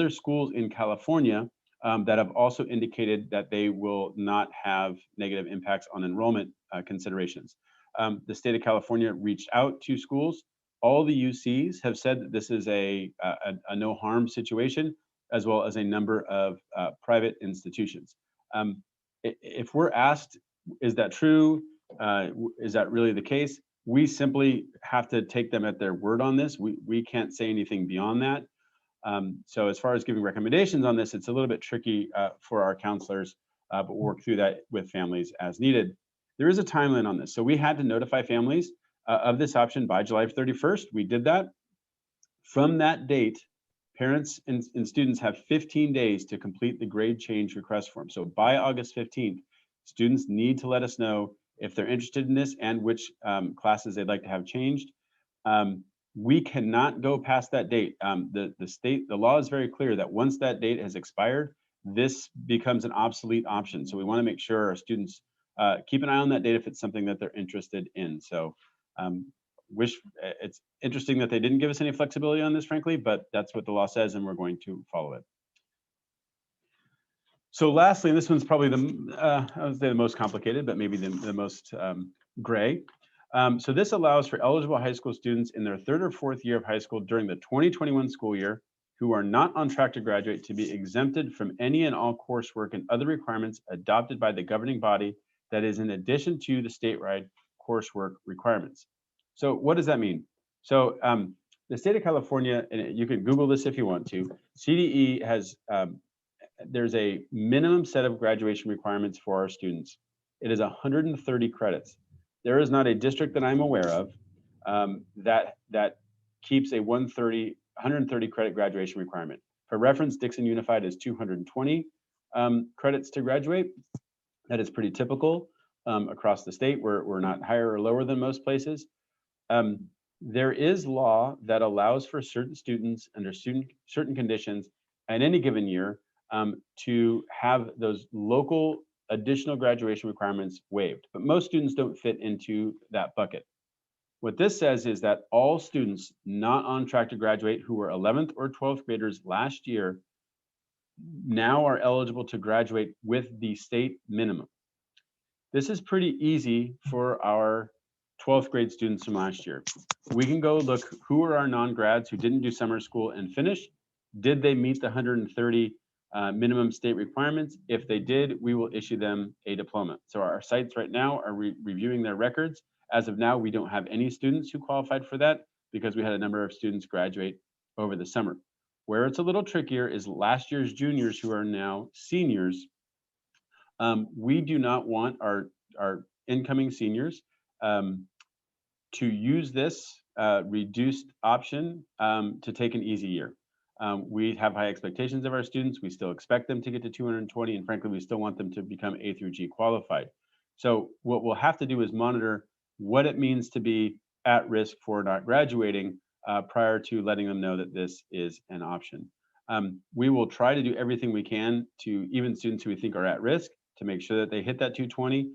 schools in California that have also indicated that they will not have negative impacts on enrollment considerations. The state of California reached out to schools. All the UCs have said that this is a no harm situation, as well as a number of private institutions. If we're asked, is that true? Is that really the case? We simply have to take them at their word on this. We can't say anything beyond that. So as far as giving recommendations on this, it's a little bit tricky for our counselors, but we'll work through that with families as needed. There is a timeline on this. So we had to notify families of this option by July 31st. We did that. From that date, parents and students have 15 days to complete the grade change request form. So by August 15th, students need to let us know if they're interested in this and which classes they'd like to have changed. We cannot go past that date. The law is very clear that once that date has expired, this becomes an obsolete option. So we want to make sure our students keep an eye on that date if it's something that they're interested in. So it's interesting that they didn't give us any flexibility on this, frankly, but that's what the law says, and we're going to follow it. So lastly, and this one's probably I would say the most complicated, but maybe the most gray. So this allows for eligible high school students in their 3rd or 4th year of high school during the 2021 school year who are not on track to graduate to be exempted from any and all coursework and other requirements adopted by the governing body that is in addition to the statewide coursework requirements. So what does that mean? So the state of California, and you can Google this if you want to, CDE has, there's a minimum set of graduation requirements for our students. It is 130 credits. There is not a district that I'm aware of that keeps a 130 credit graduation requirement. For reference, Dixon Unified is 220 credits to graduate. That is pretty typical across the state. We're not higher or lower than most places. There is law that allows for certain students under certain conditions at any given year to have those local additional graduation requirements waived, but most students don't fit into that bucket. What this says is that all students not on track to graduate who were 11th or 12th graders last year now are eligible to graduate with the state minimum. This is pretty easy for our 12th grade students from last year. We can go look who are our non-grads who didn't do summer school and finish. Did they meet the 130 minimum state requirements? If they did, we will issue them a diploma. So our sites right now are reviewing their records. As of now, we don't have any students who qualified for that because we had a number of students graduate over the summer. Where it's a little trickier is last year's juniors who are now seniors. We do not want our incoming seniors to use this reduced option to take an easy year. We have high expectations of our students. We still expect them to get to 220, and frankly, we still want them to become A through G qualified. So what we'll have to do is monitor what it means to be at risk for not graduating prior to letting them know that this is an option. We will try to do everything we can to even students who we think are at risk to make sure that they hit that 220.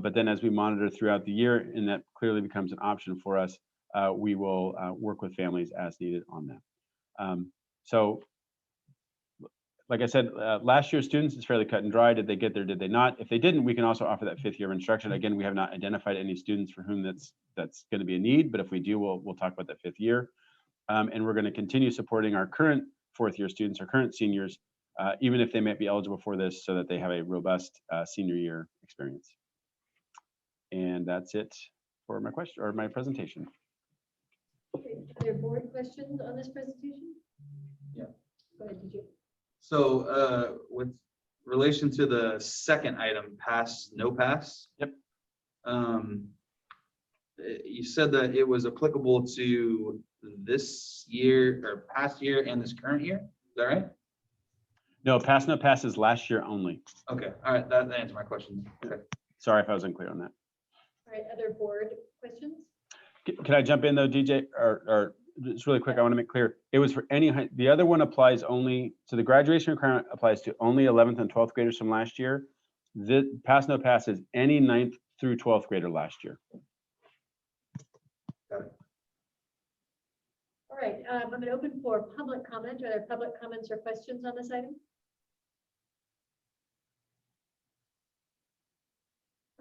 But then as we monitor throughout the year and that clearly becomes an option for us, we will work with families as needed on that. So like I said, last year's students is fairly cut and dry. Did they get there? Did they not? If they didn't, we can also offer that 5th year of instruction. Again, we have not identified any students for whom that's going to be a need, but if we do, we'll talk about that 5th year. And we're going to continue supporting our current 4th year students, our current seniors, even if they might be eligible for this, so that they have a robust senior year experience. And that's it for my question or my presentation. Okay, are there board questions on this presentation? Yeah. Go ahead, did you? So with relation to the second item, pass, no pass. Yep. You said that it was applicable to this year or past year and this current year. Is that right? No, pass, no pass is last year only. Okay. All right. That answers my question. Okay. Sorry if I was unclear on that. All right, other board questions? Can I jump in though, DJ, or just really quick? I want to make clear it was for any high. The other one applies only, so the graduation requirement applies to only 11th and 12th graders from last year. The pass no pass is any 9th through 12th grader last year. Got it. All right, I'm going to open for public comment. Are there public comments or questions on this item?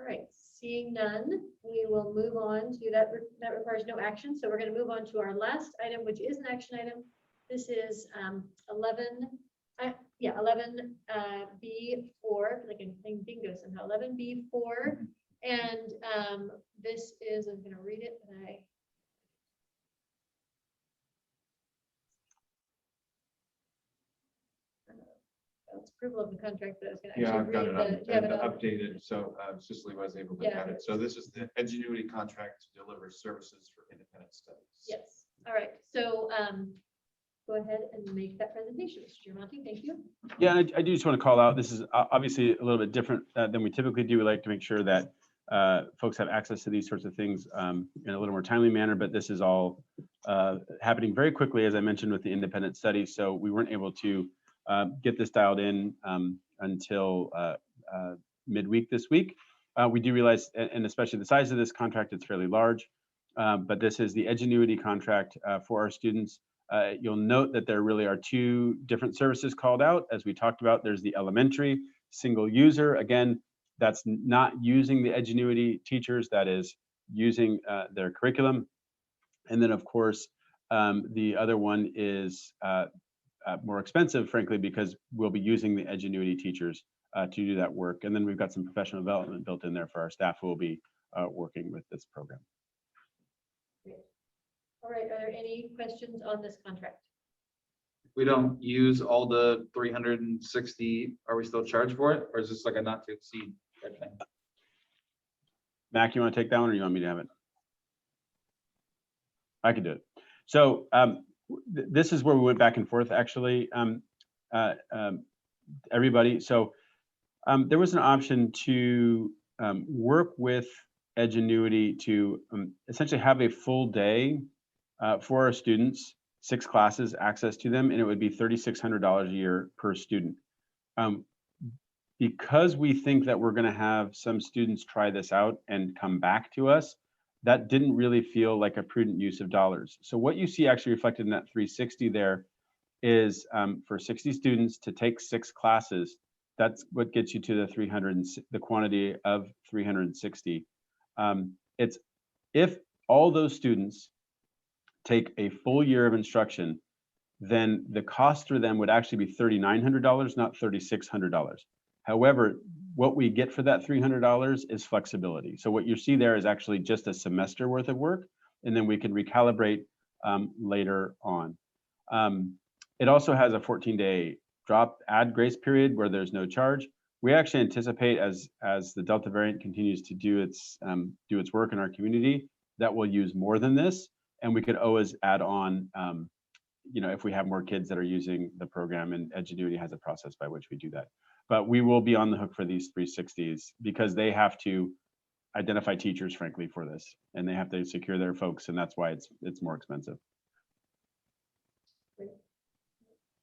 All right, seeing none, we will move on to that. That requires no action. So we're going to move on to our last item, which is an action item. This is 11B4, like I'm playing bingo somehow, 11B4. And this is, I'm going to read it, but it's approval of the contract, but I was going to Yeah, actually I've got read it the, do you have it on? updated, so Cicely was able to Yeah. add it. So this is the Edgenuity contract to deliver services for independent studies. Yes, all right, so go ahead and make that presentation, Mr. Giamonte, thank you. Yeah, I do just want to call out, this is obviously a little bit different than we typically do. We like to make sure that folks have access to these sorts of things in a little more timely manner, but this is all happening very quickly, as I mentioned, with the independent study. So we weren't able to get this dialed in until midweek this week. We do realize, and especially the size of this contract, it's fairly large, but this is the Edgenuity contract for our students. You'll note that there really are 2 different services called out. As we talked about, there's the elementary single user. Again, that's not using the Edgenuity teachers, that is using their curriculum. And then of course, the other one is more expensive, frankly, because we'll be using the Edgenuity teachers to do that work. And then we've got some professional development built in there for our staff who will be working with this program. Great. All right, are there any questions on this contract? We don't use all the 360, are we still charged for it? Or is this like a not to exceed type thing? Mac, you want to take that one or you want me to have it? I can do it. So this is where we went back and forth, actually, everybody. So there was an option to work with Edgenuity to essentially have a full day for our students, 6 classes, access to them, and it would be $3,600 a year per student. Because we think that we're going to have some students try this out and come back to us, that didn't really feel like a prudent use of dollars. So what you see actually reflected in that 360 there is for 60 students to take 6 classes, that's what gets you to the quantity of 360. It's if all those students take a full year of instruction, then the cost for them would actually be $3,900, not $3,600. However, what we get for that $300 is flexibility. So what you see there is actually just a semester worth of work, and then we can recalibrate later on. It also has a 14-day add grace period where there's no charge. We actually anticipate as the Delta variant continues to do its work in our community, that we'll use more than this, and we could always add on, if we have more kids that are using the program, and Edgenuity has a process by which we do that. But we will be on the hook for these 360s because they have to identify teachers, frankly, for this, and they have to secure their folks, and that's why it's more expensive.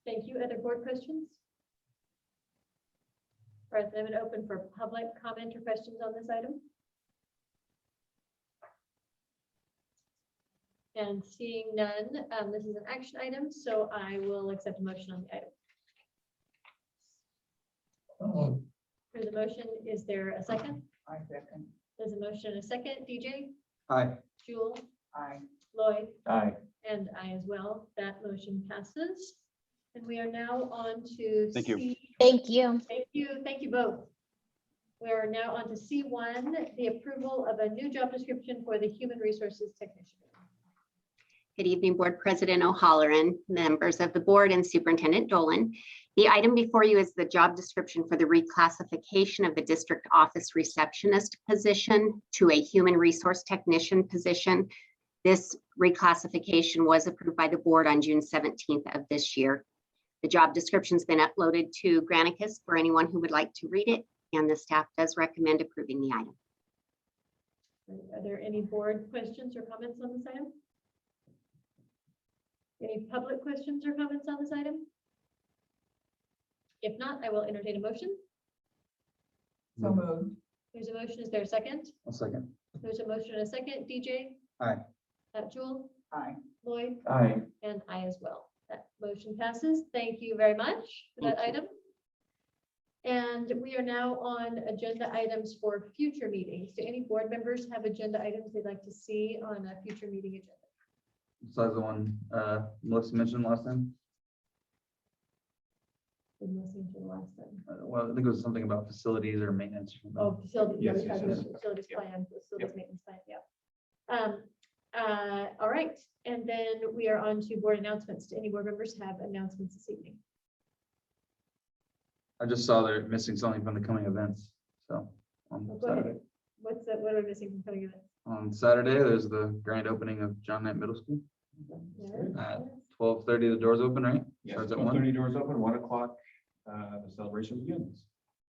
Thank you. Other board questions? All right, then I'm going to open for public comment or questions on this item. And seeing none, this is an action item, so I will accept a motion on the item. There's a motion. Is there a second? I second. There's a motion and a second. DJ? Aye. Jewel? Aye. Lloyd? Aye. And I as well. That motion passes. And we are now on to. Thank you. Thank you. Thank you. Thank you both. We are now on to C1, the approval of a new job description for the human resources technician. Good evening, Board President O'Halloran, members of the board, and Superintendent Dolan. The item before you is the job description for the reclassification of the district office receptionist position to a human resource technician position. This reclassification was approved by the board on June 17th of this year. The job description's been uploaded to Granicus for anyone who would like to read it, and the staff does recommend approving the item. Are there any board questions or comments on this item? Any public questions or comments on this item? If not, I will entertain a motion. So moved. There's a motion. Is there a second? I'll second. There's a motion and a second. DJ? Aye. Jewel? Aye. Lloyd? Aye. And I as well. That motion passes. Thank you very much for that item. And we are now on agenda items for future meetings. Do any board members have agenda items they'd like to see on a future meeting agenda? Besides the one Melissa mentioned last time. Been listening to the last time. Well, I think it was something about facilities or maintenance. Oh, facility. Yes, yeah, yes, we talked yes. about Facilities Yep. plan, facilities maintenance plan, yeah. All right, and then we are on to board announcements. Do any board members have announcements this evening? I just saw they're missing something from the coming events. So on Go ahead. Saturday, What's that? What are we missing from coming events? on Saturday, there's the grand opening of John Knight Middle School. At 12:30, the doors open, right? Yes, Starts at 1. 12:30 doors open, 1 o'clock, the celebration begins.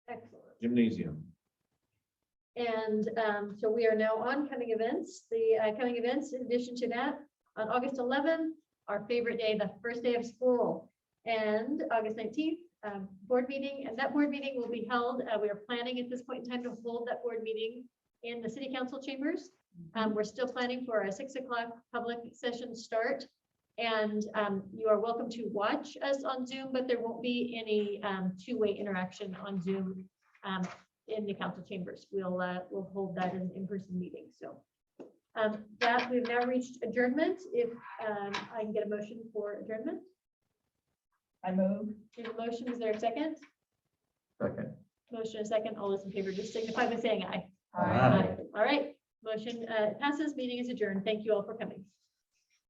Excellent. Gymnasium. And so we are now on coming events. The coming events, in addition to that, on August 11th, our favorite day, the first day of school, and August 19th, board meeting, and that board meeting will be held. We are planning at this point in time to hold that board meeting in the city council chambers. We're still planning for a 6 o'clock public session start. And you are welcome to watch us on Zoom, but there won't be any two-way interaction on Zoom in the council chambers. We'll hold that as an in-person meeting. So that we've now reached adjournment. If I can get a motion for adjournment. I move. There's a motion. Is there a second? Second. Motion a second. All those in favor just signify by saying aye. Aye. All right. Motion passes. Meeting is adjourned. Thank you all for coming.